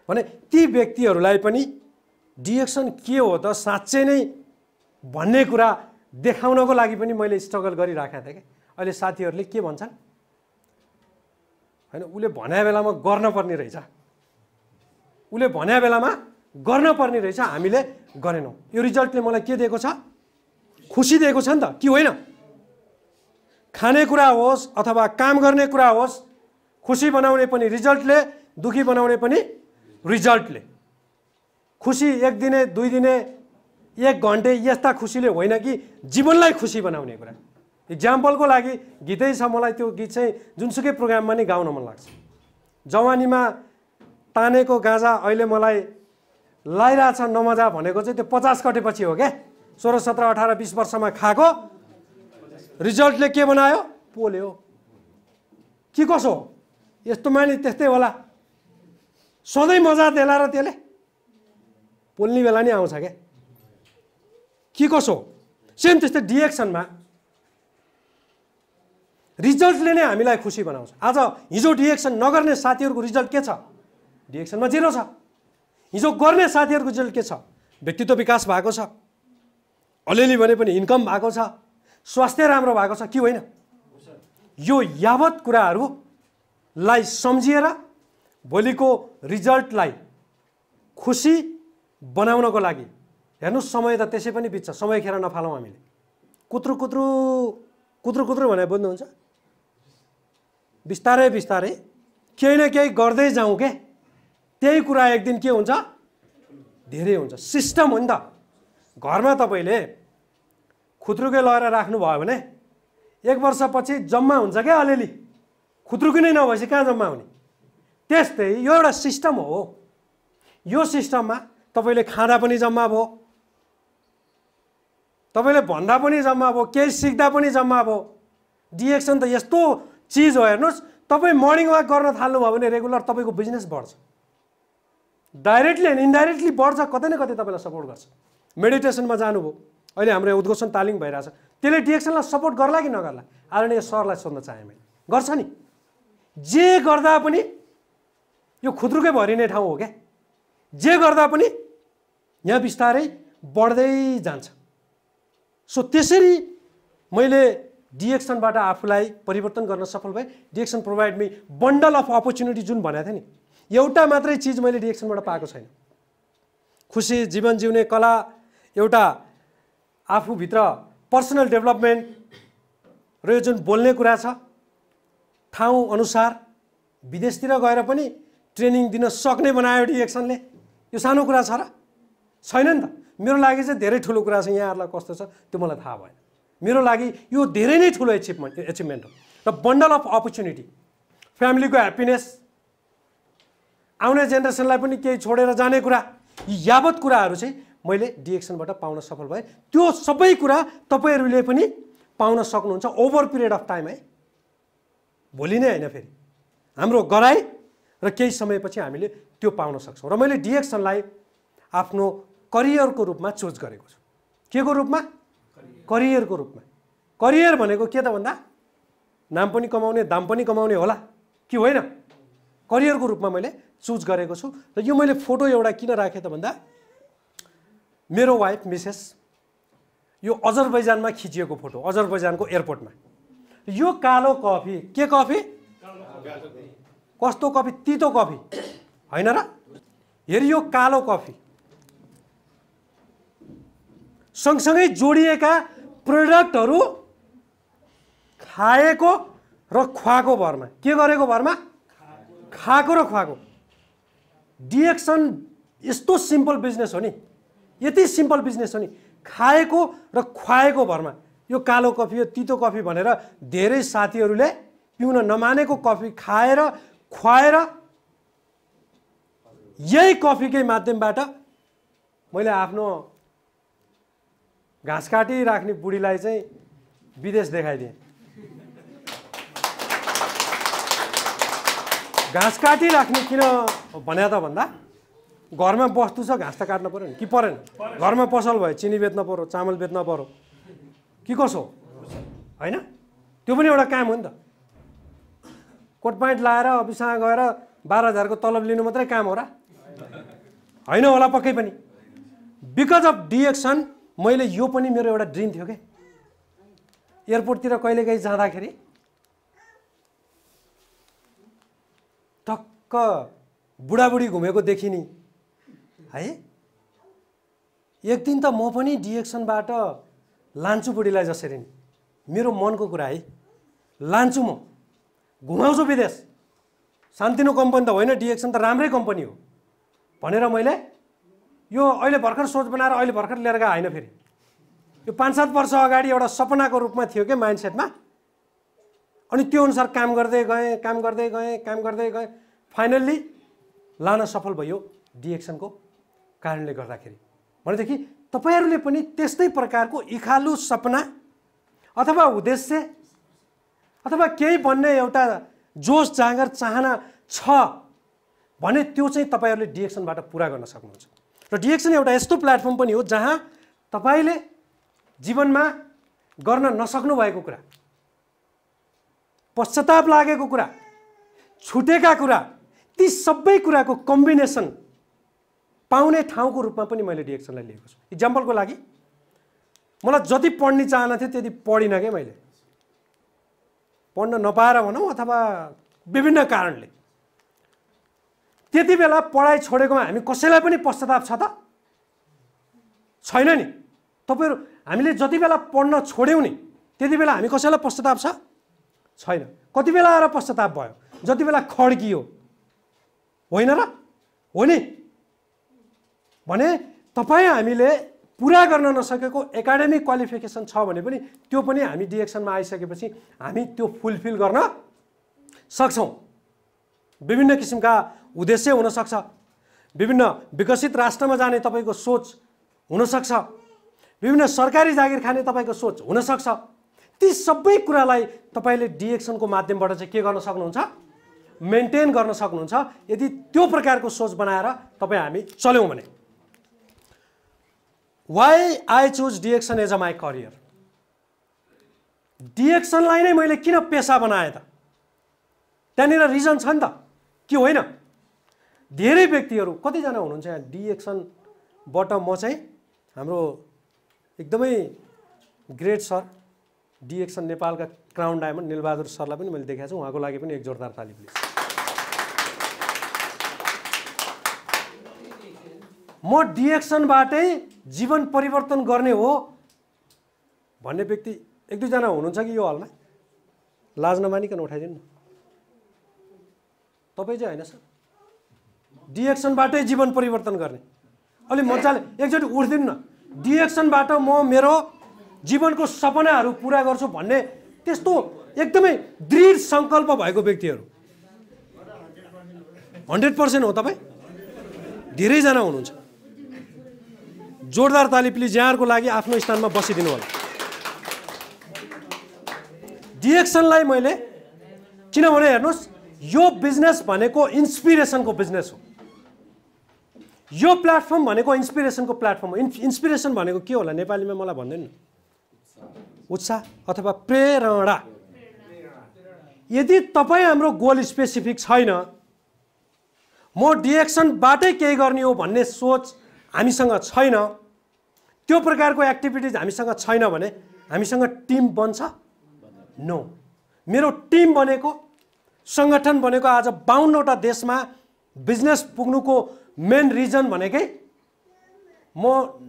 A: भने ती व्यक्तिहरूलाई पनि डिएक्सन के हो त साँच्चै नै भन्ने कुरा देखाउनको लागि पनि मैले स्ट्रगल गरिराखेको थिएँ कि अहिले साथीहरूले के भन्छन्, होइन उसले भन्या बेलामा गर्न पर्ने रहेछ, उसले भन्या बेलामा गर्न पर्ने रहेछ, हामीले गरेनौँ। यो रिजल्टले मलाई के दिएको छ? खुसी दिएको छ नि त, कि होइन? खाने कुरा होस् अथवा काम गर्ने कुरा होस्, खुसी बनाउने पनि रिजल्टले, दुखी बनाउने पनि रिजल्टले। खुसी एक दिने, दुई दिने, एक घन्टे यस्ता खुसीले होइन कि जीवनलाई खुसी बनाउने कुरा। इक्जाम्पलको लागि गीतै छ, मलाई त्यो गीत चाहिँ जुनसुकै प्रोग्राममा नि गाउन मन लाग्छ। जवानीमा तानेको गाँजा अहिले मलाई लाइरहेछ नमजा भनेको चाहिँ त्यो 50 कटेपछि हो क्या। 16, 17, 18, 20 वर्षमा खाएको रिजल्टले के बनायो? पोल्यो। के कसो हो? यस्तो मानि त्यस्तै होला, सधैँ मजा देला र त्यसले पोल्ने बेला नि आउँछ क्या। के कसो? सेम त्यस्तै डिएक्सनमा रिजल्टले नै हामीलाई खुसी बनाउँछ। आज हिजो डिएक्सन नगर्ने साथीहरूको रिजल्ट के छ? डिएक्सनमा 0 छ। हिजो गर्ने साथीहरूको रिजल्ट के छ? व्यक्तित्व विकास भएको छ, अलिअलि भने पनि इन्कम भएको छ, स्वास्थ्य राम्रो भएको छ, कि होइन? यो यावत कुराहरूलाई सम्झिएर भोलिको रिजल्टलाई खुसी बनाउनको लागि हेर्नुहोस्, समय त त्यसै पनि बित्छ, समय खेर नफालौँ हामीले। कुत्रु कुत्रु भने बुझ्नुहुन्छ? बिस्तारै केही न केही गर्दै जाउँ के, त्यही कुरा एक दिन के हुन्छ? धेरै हुन्छ। सिस्टम हो नि त। घरमा तपाईँले खुत्रुकै लगाएर राख्नुभयो भने 1 वर्षपछि जम्मा हुन्छ क्या अलिअलि, खुत्रुकै नै नभएपछि कहाँ जम्मा हुने? त्यस्तै यो एउटा सिस्टम हो। यो सिस्टममा तपाईँले खाँदा पनि जम्मा भयो, तपाईँले भन्दा पनि जम्मा भयो, केही सिक्दा पनि जम्मा भयो। डिएक्सन त यस्तो चिज हो, हेर्नुहोस्, तपाईँ मर्निङ वाक गर्न थाल्नुभयो भने रेगुलर तपाईँको बिजनेस बढ्छ, डाइरेक्टली एन्ड इन्डाइरेक्टली बढ्छ, कतै न कतै तपाईँलाई सपोर्ट गर्छ। मेडिटेसनमा जानुभयो, अहिले हाम्रो उद्घोषण तालिम भइरहेछ, त्यसले डिएक्सनलाई सपोर्ट गर्ला कि नगर्ला? आदरणीय सरलाई सोध्न चाहेँ मैले। गर्छ नि, जे गर्दा पनि यो खुद्रुकै भरिने ठाउँ हो क्या, जे गर्दा पनि यहाँ बिस्तारै बढ्दै जान्छ। सो त्यसरी मैले डिएक्सनबाट आफूलाई परिवर्तन गर्न सफल भएँ। DXN provide me bundle of opportunity जुन भनेको थिएँ नि, एउटा मात्रै चिज मैले डिएक्सनबाट पाएको छैन। खुसी जीवन जिउने कला, एउटा आफूभित्र पर्सनल डेभलपमेन्ट र यो जुन बोल्ने कुरा छ, ठाउँ अनुसार विदेशतिर गएर पनि ट्रेनिङ दिन सक्ने बनायो डिएक्सनले। यो सानो कुरा छ र? छैन नि त। मेरो लागि चाहिँ धेरै ठुलो कुरा छ, यहाँहरूलाई कस्तो छ त्यो मलाई थाहा भएन। मेरो लागि यो धेरै नै ठुलो एचिभमेन्ट हो। र बन्डल अफ अपर्च्युनिटी, फ्यामिलीको ह्याप्पिनेस, आउने जेनेरेसनलाई पनि केही छोडेर जाने कुरा, यी यावत कुराहरू चाहिँ मैले डिएक्सनबाट पाउन सफल भएँ। त्यो सबै कुरा तपाईँहरूले पनि पाउन सक्नुहुन्छ ओभर पिरियड अफ टाइम है, भोलि नै होइन। फेरि हाम्रो गराइ र केही समयपछि हामीले त्यो पाउन सक्छौँ। र मैले डिएक्सनलाई आफ्नो करियरको रूपमा चुज गरेको छु। के को रूपमा? करियरको रूपमा। करियर भनेको के त भन्दा नाम पनि कमाउने, दाम पनि कमाउने होला कि होइन? करियरको रूपमा मैले चुज गरेको छु। र यो मैले फोटो एउटा किन राखेँ त भन्दा मेरो वाइफ मिसेस यो अजरबैजानमा खिचिएको फोटो, अजरबैजानको एयरपोर्टमा। यो कालो कफी, के कफी? कस्तो कफी? तितो कफी होइन र? हेर यो कालो कफी सँगसँगै जोडिएका प्रोडक्टहरू खाएको र खुवाएको भरमा, के गरेको भरमा? खाएको र खुवाएको। डिएक्सन यस्तो सिम्पल बिजनेस हो नि, यति सिम्पल बिजनेस हो नि, खाएको र खुवाएको भरमा। यो कालो कफी, यो तितो कफी भनेर धेरै साथीहरूले पिउन नमानेको कफी खाएर खुवाएर यही कफीकै माध्यमबाट मैले आफ्नो घाँस काटी राख्ने बुढीलाई चाहिँ विदेश देखाइदिएँ। घाँस काटी राख्ने किन भने त भन्दा घरमा वस्तु छ, घाँस त काट्न पर्यो नि कि परेन? घरमा पसल भयो, चिनी बेच्न पर्यो, चामल बेच्न पर्यो कि कसो होइन? त्यो पनि एउटा काम हो नि त। कोट प्यान्ट लाएर अफिसमा गएर 12,000 को तलब लिनु मात्रै काम हो र? होइन होला पक्कै पनि। बिकज अफ डिएक्सन मैले यो पनि मेरो एउटा ड्रिम थियो के, एयरपोर्टतिर कहिलेकाहीँ जाँदाखेरि टक्क बुढाबुढी घुमेको देखिने है, एक दिन त म पनि डिएक्सनबाट लान्छु बुढीलाई जसरी नि, मेरो मनको कुरा है, लान्छु म, घुमाउँछु विदेश। सान्तिनो कम्पनी त होइन, डिएक्सन त राम्रै कम्पनी हो भनेर मैले यो अहिले भर्खर सोच बनाएर अहिले भर्खर लिएर गए होइन। फेरि यो 5-7 वर्ष अगाडि एउटा सपनाको रूपमा थियो के माइन्डसेटमा, अनि त्यो अनुसार काम गर्दै गएँ। फाइनल्ली लान सफल भयो डिएक्सनको कारणले गर्दाखेरि। भनेदेखि तपाईँहरूले पनि त्यस्तै प्रकारको इखालु सपना अथवा उद्देश्य अथवा केही भन्ने एउटा जोस जाँगर चाहना छ भने त्यो चाहिँ तपाईँहरूले डिएक्सनबाट पुरा गर्न सक्नुहुन्छ। र डिएक्सन एउटा यस्तो प्लेटफर्म पनि हो जहाँ तपाईँले जीवनमा गर्न नसक्नु भएको कुरा, पश्चाताप लागेको कुरा, छुटेका कुरा, ती सबै कुराको कम्बिनेसन पाउने ठाउँको रूपमा पनि मैले डिएक्सनलाई लिएको छु। इक्जाम्पलको लागि मलाई जति पढ्ने चाहना थियो त्यति पढिनँ क्या, मैले पढ्न नपाएर भनौँ अथवा विभिन्न कारणले। त्यति बेला पढाइ छोडेकोमा हामी कसैलाई पनि पश्चाताप छ त? छैन नि। तपाईँहरू हामीले जति बेला पढ्न छोड्यौँ नि त्यति बेला हामी कसैलाई पश्चाताप छ? छैन। कति बेला आएर पश्चाताप भयो? जति बेला खड्कियो, होइन र? हो नि। भने तपाईँ हामीले पुरा गर्न नसकेको एकाडेमिक क्वालिफिकेसन छ भने पनि त्यो पनि हामी डिएक्सनमा आइसकेपछि हामी त्यो फुलफिल गर्न सक्छौँ। विभिन्न किसिमका उद्देश्य हुनसक्छ, विभिन्न विकसित राष्ट्रमा जाने तपाईँको सोच हुनसक्छ, विभिन्न सरकारी जागिर खाने तपाईँको सोच हुनसक्छ। ती सबै कुरालाई तपाईँले डिएक्सनको माध्यमबाट चाहिँ के गर्न सक्नुहुन्छ, मेन्टेन गर्न सक्नुहुन्छ। यदि त्यो प्रकारको सोच बनाएर तपाईँ हामी चल्यौँ भने। Why I choose DXN as a my career. डिएक्सनलाई नै मैले किन पेसा बनाएँ त? त्यहाँनिर रिजन छ नि त, कि होइन? धेरै व्यक्तिहरू कतिजना हुनुहुन्छ यहाँ डिएक्सनबाट म चाहिँ हाम्रो एकदमै ग्रेट सर डिएक्सन नेपालका क्राउन डायमन्ड निलबहादुर सरलाई पनि मैले देखाएको छु, उहाँको लागि पनि एक जोरदार ताली प्लिज। म डिएक्सनबाटै जीवन परिवर्तन गर्ने हो भन्ने व्यक्ति एक दुईजना हुनुहुन्छ कि यो हलमा? लाज नमानिकन उठाइदिनु न। तपाईँ चाहिँ होइन सर, डिएक्सनबाटै जीवन परिवर्तन गर्ने अलि मजाले एकचोटि उठ्दिनु न। डिएक्सनबाट म मेरो जीवनको सपनाहरू पुरा गर्छु भन्ने त्यस्तो एकदमै दृढ सङ्कल्प भएको व्यक्तिहरू 100% हो। तपाईँ धेरैजना हुनुहुन्छ। जोरदार ताली प्लिज यहाँहरूको लागि। आफ्नो स्थानमा बसिदिनु होला। डिएक्सनलाई मैले किनभने हेर्नुहोस्, यो बिजनेस भनेको इन्सपिरेसनको बिजनेस हो। यो प्लेटफर्म भनेको इन्सपिरेसनको प्लेटफर्म हो। इन्सपिरेसन भनेको के होला नेपालीमा मलाई भन्दैन? उत्साह अथवा प्रेरणा। यदि तपाईँ हाम्रो गोल स्पेसिफिक छैन, म डिएक्सनबाटै केही गर्ने हो भन्ने सोच हामीसँग छैन, त्यो प्रकारको एक्टिभिटिज हामीसँग छैन भने हामीसँग टिम बन्छ? नो। मेरो टिम बनेको, सङ्गठन बनेको आज 52वटा देशमा बिजनेस पुग्नुको मेन रिजन भनेकै म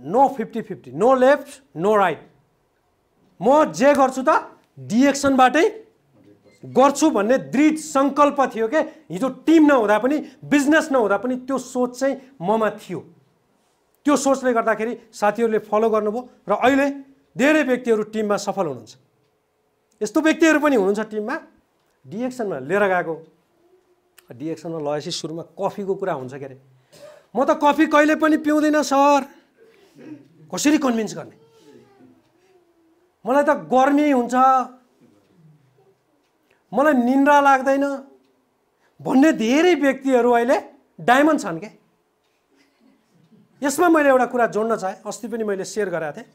A: no 50-50, no left no right. म जे गर्छु त डिएक्सनबाटै गर्छु भन्ने दृढ सङ्कल्प थियो के। हिजो टिम नहुँदा पनि, बिजनेस नहुँदा पनि त्यो सोच चाहिँ ममा थियो। त्यो सोचले गर्दाखेरि साथीहरूले फलो गर्नुभयो र अहिले धेरै व्यक्तिहरू टिममा सफल हुनुहुन्छ। यस्तो व्यक्तिहरू पनि हुनुहुन्छ टिममा डिएक्सनमा लिएर गएको। डिएक्सनमा लगेपछि सुरुमा कफीको कुरा हुन्छ के अरे, म त कफी कहिले पनि पिउँदिनँ सर, कसरी कन्भिन्स गर्ने? मलाई त गर्मी हुन्छ, मलाई निन्द्रा लाग्दैन भन्ने धेरै व्यक्तिहरू अहिले डायमन्ड छन् के। यसमा मैले एउटा कुरा जोड्न चाहेँ, अस्ति पनि मैले सेयर गरेको थिएँ।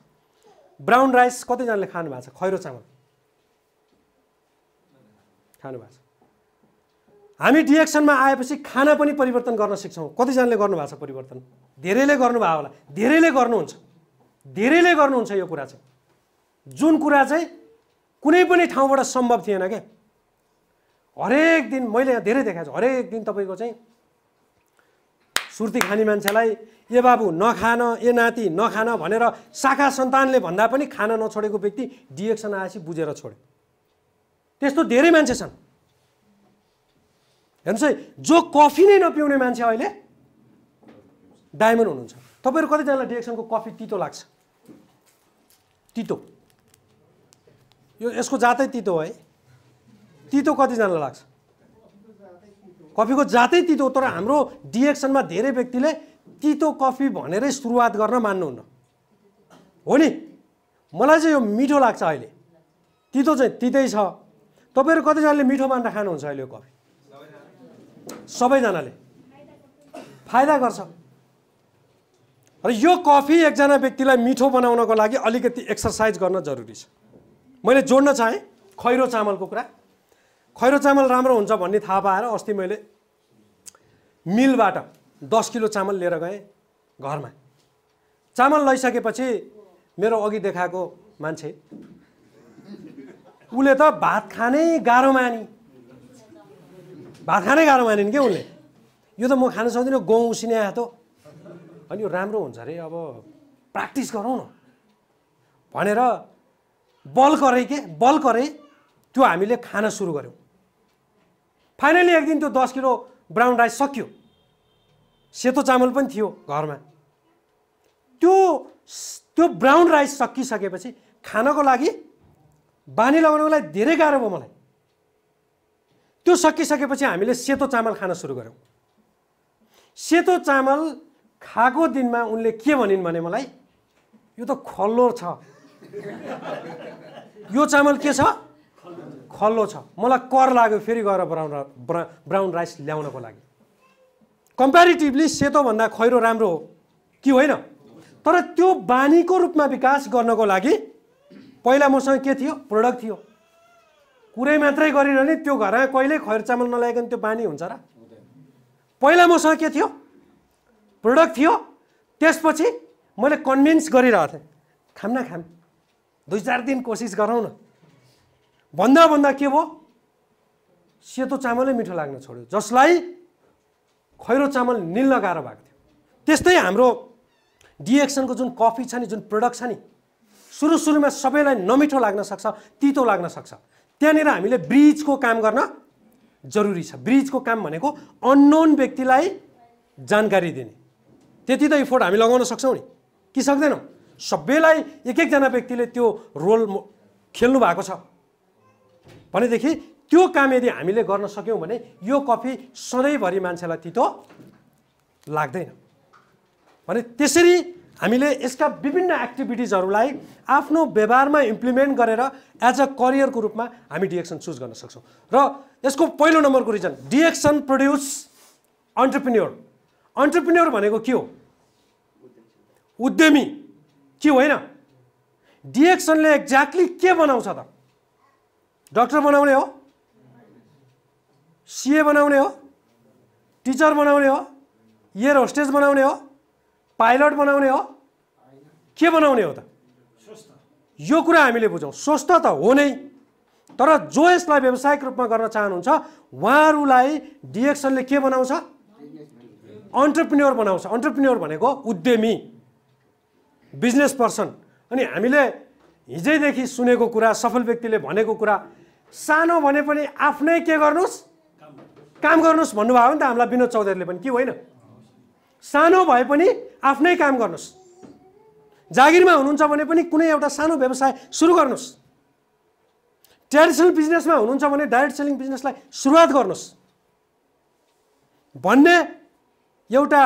A: ब्राउन राइस कतिजनाले खानु भएको छ? खैरो चामल खानु भएको छ। हामी डिएक्सनमा आएपछि खाना पनि परिवर्तन गर्न सिक्छौँ। कतिजनाले गर्नुभएको छ परिवर्तन? धेरैले गर्नुभयो होला, धेरैले गर्नुहुन्छ, धेरैले गर्नुहुन्छ। यो कुरा चाहिँ, जुन कुरा चाहिँ कुनै पनि ठाउँबाट सम्भव थिएन क्या। हरेक दिन मैले यहाँ धेरै देखाएको छु, हरेक दिन तपाईँको चाहिँ सुर्ती खाने मान्छेलाई ए बाबु नखान, ए नाति नखान भनेर शाखा सन्तानले भन्दा पनि खाना नछोडेको व्यक्ति डिएक्सन आएपछि बुझेर छोड्यो। त्यस्तो धेरै मान्छे छन्। हेर्नुहोस् है, जो कफी नै नपिउने मान्छे अहिले डायमन्ड हुनुहुन्छ। तपाईँहरू कतिजनालाई डिएक्सनको कफी तितो लाग्छ? तितो, यो यसको जातै तितो है। तितो कतिजनालाई लाग्छ? कफीको जातै तितो। तर हाम्रो डिएक्सनमा धेरै व्यक्तिले तितो कफी भनेरै सुरुवात गर्न मान्नुहुन्न हो नि। मलाई चाहिँ यो मिठो लाग्छ अहिले, तितो चाहिँ तितै छ। तपाईँहरू कतिजनाले मिठो मानेर खानुहुन्छ अहिले यो कफी? सबैजनाले फाइदा गर्छ। र यो कफी एकजना व्यक्तिलाई मिठो बनाउनको लागि अलिकति एक्सर्साइज गर्न जरुरी छ। मैले जोड्न चाहेँ खैरो चामलको कुरा। खैरो चामल राम्रो हुन्छ भन्ने थाहा पाएर अस्ति मैले मिलबाट 10 किलो चामल लिएर गएँ घरमा। चामल लैसकेपछि मेरो अघि देखाएको मान्छे, उसले त भात खानै गाह्रो मानी, भात खानै गाह्रो मानिन् क्या उसले। यो त म खान सक्दिनँ, गहुँ उसिने हातो। अनि यो राम्रो हुन्छ अरे, अब प्र्याक्टिस गरौँ न भनेर बल करे त्यो हामीले खान सुरु गऱ्यौँ। फाइनली एक दिन त्यो 10 किलो ब्राउन राइस सकियो। सेतो चामल पनि थियो घरमा। त्यो ब्राउन राइस सकिसकेपछि खानको लागि बानी लगाउनको लागि धेरै गाह्रो भयो मलाई। त्यो सकिसकेपछि हामीले सेतो चामल खान सुरु गऱ्यौँ। सेतो चामल खाएको दिनमा उनले के भनिन् भने मलाई, यो त खल्लो छ, यो चामल के छ, खल्लो छ, मलाई कर लाग्यो फेरि गएर ब्राउन राइस ल्याउनको लागि। कम्प्यारिटिभली सेतो भन्दा खैरो राम्रो हो कि होइन? तर त्यो बानीको रूपमा विकास गर्नको लागि पहिला मसँग के थियो? प्रोडक्ट थियो। कुरै मात्रै गरिरहने, त्यो घरमा कहिल्यै खैरो चामल नल्याइकन त्यो बानी हुन्छ र? पहिला मसँग के थियो? प्रोडक्ट थियो। त्यसपछि मैले कन्भिन्स गरिरहेको थिएँ, खाम न खाम, 2-4 दिन कोसिस गरौँ न भन्दा भन्दा के भयो? सेतो चामलै मिठो लाग्न छोड्यो, जसलाई खैरो चामल निल्न गाह्रो भएको थियो। त्यस्तै हाम्रो डिएक्सनको जुन कफी छ नि, जुन प्रोडक्ट छ नि, सुरुमा सबैलाई नमिठो लाग्न सक्छ, तितो लाग्न सक्छ। त्यहाँनिर हामीले ब्रिजको काम गर्न जरुरी छ। ब्रिजको काम भनेको अननोन व्यक्तिलाई जानकारी दिने। त्यति त इफोर्ट हामी लगाउन सक्छौँ नि, कि सक्दैनौँ? सबैलाई एक-एकजना व्यक्तिले त्यो रोल खेल्नु भएको छ भनेदेखि त्यो काम यदि हामीले गर्न सक्यौँ भने यो कफी सधैँभरि मान्छेलाई तितो लाग्दैन। भने त्यसरी हामीले यसका विभिन्न एक्टिभिटिजहरूलाई आफ्नो व्यवहारमा इम्प्लिमेन्ट गरेर एज अ करियरको रूपमा हामी डिएक्सन चुज गर्न सक्छौँ। र यसको पहिलो नम्बरको reason, DXN produce entrepreneur. Entrepreneur भनेको के हो? उद्यमी, के होइन? डिएक्सनले एक्ज्याक्टली के बनाउँछ त? डक्टर बनाउने हो, सिए बनाउने हो, टिचर बनाउने हो, एयर होस्टेज बनाउने हो, पाइलट बनाउने हो, के बनाउने हो त? यो कुरा हामीले बुझौँ। स्वस्थ त हो नै, तर जो यसलाई व्यावसायिक रूपमा गर्न चाहनुहुन्छ उहाँहरूलाई डिएक्सनले के बनाउँछ? अन्टरप्रेन्योर बनाउँछ। अन्टरप्रेन्योर भनेको उद्यमी, बिजनेस पर्सन। अनि हामीले हिजैदेखि सुनेको कुरा, सफल व्यक्तिले भनेको कुरा, सानो भने पनि आफ्नै के गर्नुहोस्, काम गर्नुहोस् भन्नुभयो नि त हामीलाई विनोद चौधरीले पनि, के होइन? सानो भए पनि आफ्नै काम गर्नुहोस्। जागिरमा हुनुहुन्छ भने पनि कुनै एउटा सानो व्यवसाय सुरु गर्नुहोस्। ट्रेडिसनल बिजनेसमा हुनुहुन्छ भने डाइरेक्ट सेलिङ बिजनेसलाई सुरुवात गर्नुहोस् भन्ने एउटा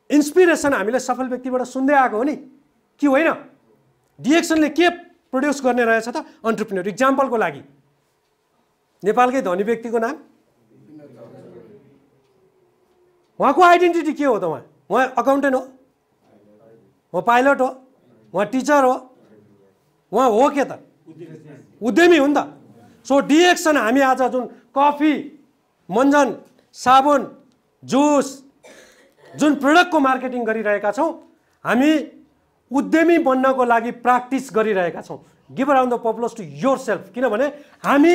A: इन्सपिरेसन हामीले सफल व्यक्तिबाट सुन्दै आएको हो नि, कि होइन? डिएक्सनले के प्रोड्युस गर्ने रहेछ त? अन्टरप्रेन्योर। इक्जाम्पलको लागि नेपालकै धनी व्यक्तिको नाम, उहाँको आइडेन्टिटी के हो त? उहाँ अकाउन्टेन्ट हो, उहाँ पाइलट हो, उहाँ टिचर हो, उहाँ हो के त? उद्यमी हो नि त। सो डिएक्सन हामी आज जुन कफी, मञ्जन, साबुन, जुस, जुन प्रोडक्टको मार्केटिङ गरिरहेका छौँ, हामी उद्यमी बन्नको लागि प्र्याक्टिस गरिरहेका छौँ। Give a round of applause to your self. किनभने हामी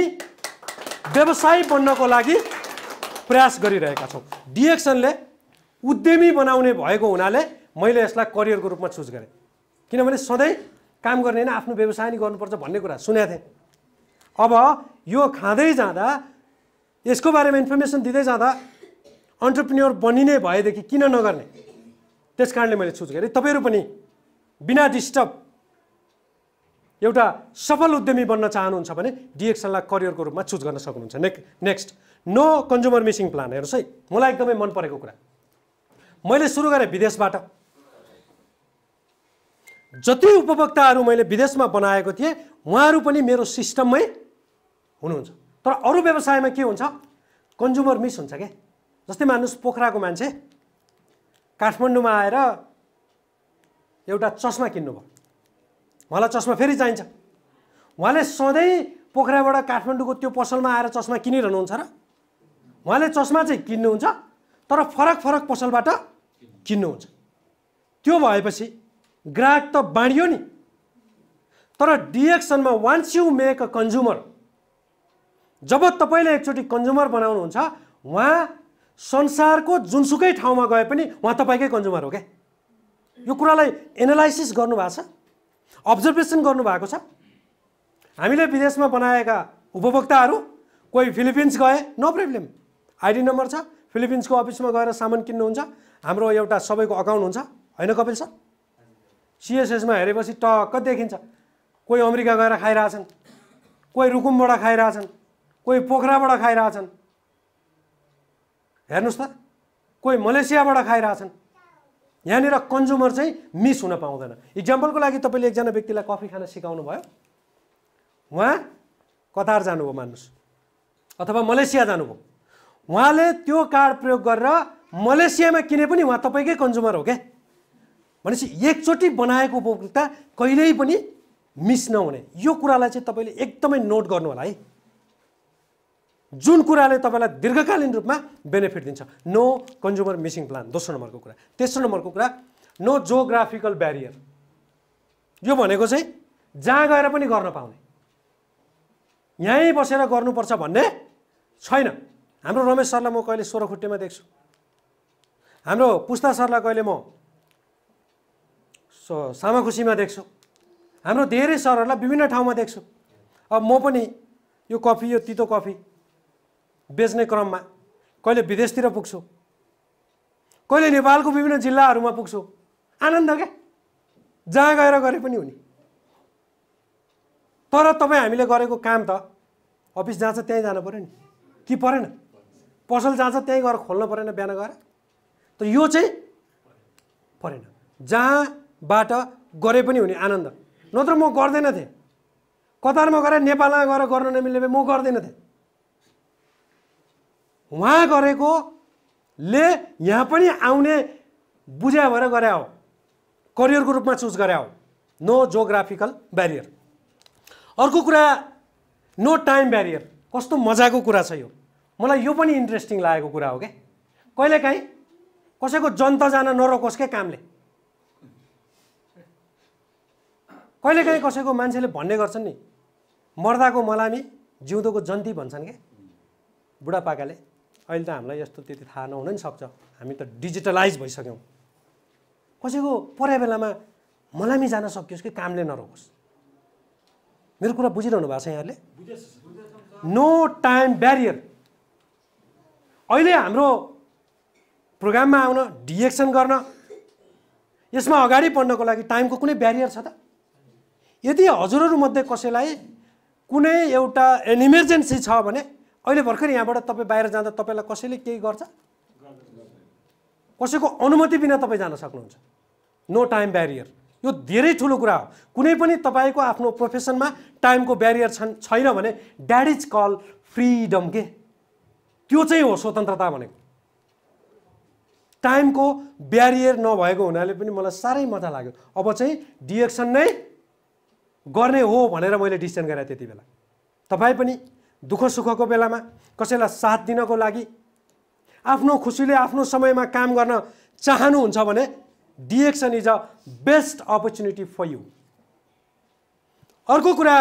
A: व्यवसायी बन्नको लागि प्रयास गरिरहेका छौँ। डिएक्सनले उद्यमी बनाउने भएको हुनाले मैले यसलाई करियरको रूपमा चुज गरेँ। किनभने सधैँ काम गर्ने होइन, आफ्नो व्यवसाय नै गर्नुपर्छ भन्ने कुरा सुनेको थिएँ। अब यो खाँदै जाँदा, यसको बारेमा इन्फर्मेसन दिँदै जाँदा अन्टरप्रेन्योर बनिने भएदेखि किन नगर्ने? त्यस कारणले मैले चुज गरेँ। तपाईँहरू पनि बिना डिस्टर्ब एउटा सफल उद्यमी बन्न चाहनुहुन्छ भने डिएक्सनलाई करियरको रूपमा चुज गर्न सक्नुहुन्छ। Next, no consumer missing plan. हेर्नुहोस् है, मलाई एकदमै मन परेको कुरा। मैले सुरु गरेँ विदेशबाट। जति उपभोक्ताहरू मैले विदेशमा बनाएको थिएँ उहाँहरू पनि मेरो सिस्टममै हुनुहुन्छ। तर अरू व्यवसायमा के हुन्छ? कन्ज्युमर मिस हुन्छ क्या। जस्तै मान्नुहोस्, पोखराको मान्छे काठमाडौँमा आएर एउटा चस्मा किन्नुभयो, उहाँलाई चस्मा फेरि चाहिन्छ। उहाँले सधैँ पोखराबाट काठमाडौँको त्यो पसलमा आएर चस्मा किनिरहनुहुन्छ र? उहाँले चस्मा चाहिँ किन्नुहुन्छ, तर फरक फरक पसलबाट किन्नुहुन्छ। त्यो भएपछि ग्राहक त बाँडियो नि। तर डिएक्सनमा once you make a consumer, जब तपाईँले एकचोटि कन्ज्युमर बनाउनुहुन्छ, उहाँ संसारको जुनसुकै ठाउँमा गए पनि उहाँ तपाईँकै कन्ज्युमर हो क्या। यो कुरालाई एनालाइसिस गर्नुभएको छ, अब्जर्भेसन गर्नुभएको छ। हामीले विदेशमा बनाएका उपभोक्ताहरू कोही फिलिपिन्स गए, नो प्रब्लम, आइडी नम्बर छ, फिलिपिन्सको अफिसमा गएर सामान किन्नुहुन्छ, हाम्रो एउटा सबैको अकाउन्ट हुन्छ, होइन कपिल सर? सिएसएसमा हेरेपछि टक्क देखिन्छ। कोही अमेरिका गएर खाइरहेछन्, कोही रुकुमबाट खाइरहेछन्, कोही पोखराबाट खाइरहेछन्, हेर्नुहोस् त, कोही मलेसियाबाट खाइरहेछन्। यहाँनिर कन्ज्युमर चाहिँ मिस हुन पाउँदैन। इक्जाम्पलको लागि तपाईँले एकजना व्यक्तिलाई कफी खान सिकाउनु भयो, उहाँ कतार जानुभयो मान्नुहोस्, अथवा मलेसिया जानुभयो, उहाँले त्यो कार्ड प्रयोग गरेर मलेसियामा किने पनि उहाँ तपाईँकै कन्ज्युमर हो क्या। भनेपछि एकचोटि बनाएको उपभोक्ता कहिल्यै पनि मिस नहुने, यो कुरालाई चाहिँ तपाईँले एकदमै नोट गर्नु होला है, जुन कुराले तपाईँलाई दीर्घकालीन रूपमा बेनिफिट दिन्छ। नो कन्ज्युमर मिसिङ प्लान, दोस्रो नम्बरको कुरा। तेस्रो नम्बरको कुरा, नो जियोग्राफिकल ब्यारियर। यो भनेको चाहिँ जहाँ गएर पनि गर्न पाउने, यहीँ बसेर गर्नुपर्छ भन्ने छैन। हाम्रो रमेश सरलाई म कहिले सोह्रखुट्टेमा देख्छु, हाम्रो पुस्ता सरलाई कहिले म सामाखुसीमा देख्छु, हाम्रो धेरै सरहरूलाई विभिन्न ठाउँमा देख्छु। अब म पनि यो कफी, यो तितो कफी बेच्ने क्रममा कहिले विदेशतिर पुग्छु, कहिले नेपालको विभिन्न जिल्लाहरूमा पुग्छु। आनन्द क्या, जहाँ गएर गरे पनि हुने। तर तपाईँ हामीले गरेको काम त अफिस जहाँ छ त्यहीँ जानु पऱ्यो नि, कि परेन? पसल जहाँ छ त्यहीँ गएर खोल्न परेन बिहान गएर? त यो चाहिँ परेन, जहाँबाट गरे पनि हुने आनन्द। नत्र म गर्दैन थिएँ, कतारमा गएर नेपालमा गएर गर्न नमिल्ने भए म गर्दैन थिएँ। उहाँ गरेकोले यहाँ पनि आउने बुझ्या भएर गरे हो, करियरको रूपमा चुज गरे हो। No geographical barrier. अर्को कुरा, नो टाइम ब्यारियर। कस्तो मजाको कुरा छ यो, मलाई यो पनि इन्ट्रेस्टिङ लागेको कुरा हो क्या। कहिलेकाहीँ कसैको जनता जान नरोकोस् क्या कामले। कहिलेकाहीँ कसैको मान्छेले भन्ने गर्छन् नि, मर्दाको मलामी जिउँदोको जन्ती भन्छन् क्या बुढापाकाले। अहिले त हामीलाई यस्तो त्यति थाहा नहुन नि सक्छ, हामी त डिजिटलाइज भइसक्यौँ। कसैको परे बेलामा मलामी जान सकियोस् कि कामले नरोकोस्। मेरो कुरा बुझिरहनु भएको छ यहाँले? No time barrier. अहिले हाम्रो प्रोग्राममा आउन, डिएक्सन गर्न, यसमा अगाडि बढ्नको लागि टाइमको कुनै ब्यारियर छ त? यदि हजुरहरूमध्ये कसैलाई कुनै एउटा इमर्जेन्सी छ भने अहिले भर्खर यहाँबाट तपाईँ बाहिर जाँदा तपाईँलाई कसैले केही गर्छ? कसैको अनुमति बिना तपाईँ जान सक्नुहुन्छ। नो टाइम ब्यारियर, यो धेरै ठुलो कुरा हो। कुनै पनि तपाईँको आफ्नो प्रोफेसनमा टाइमको ब्यारियर छैन भने द्याट इज कल फ्रिडम के, त्यो चाहिँ हो स्वतन्त्रता भनेको। टाइमको ब्यारियर नभएको हुनाले पनि मलाई साह्रै मजा लाग्यो। अब चाहिँ डिएक्सन नै गर्ने हो भनेर मैले डिसिजन गरेँ त्यति बेला। तपाईँ पनि दुःख सुखको बेलामा कसैलाई साथ दिनको लागि, आफ्नो खुसीले आफ्नो समयमा काम गर्न चाहनुहुन्छ भने DXN is a best opportunity for you. अर्को कुरा,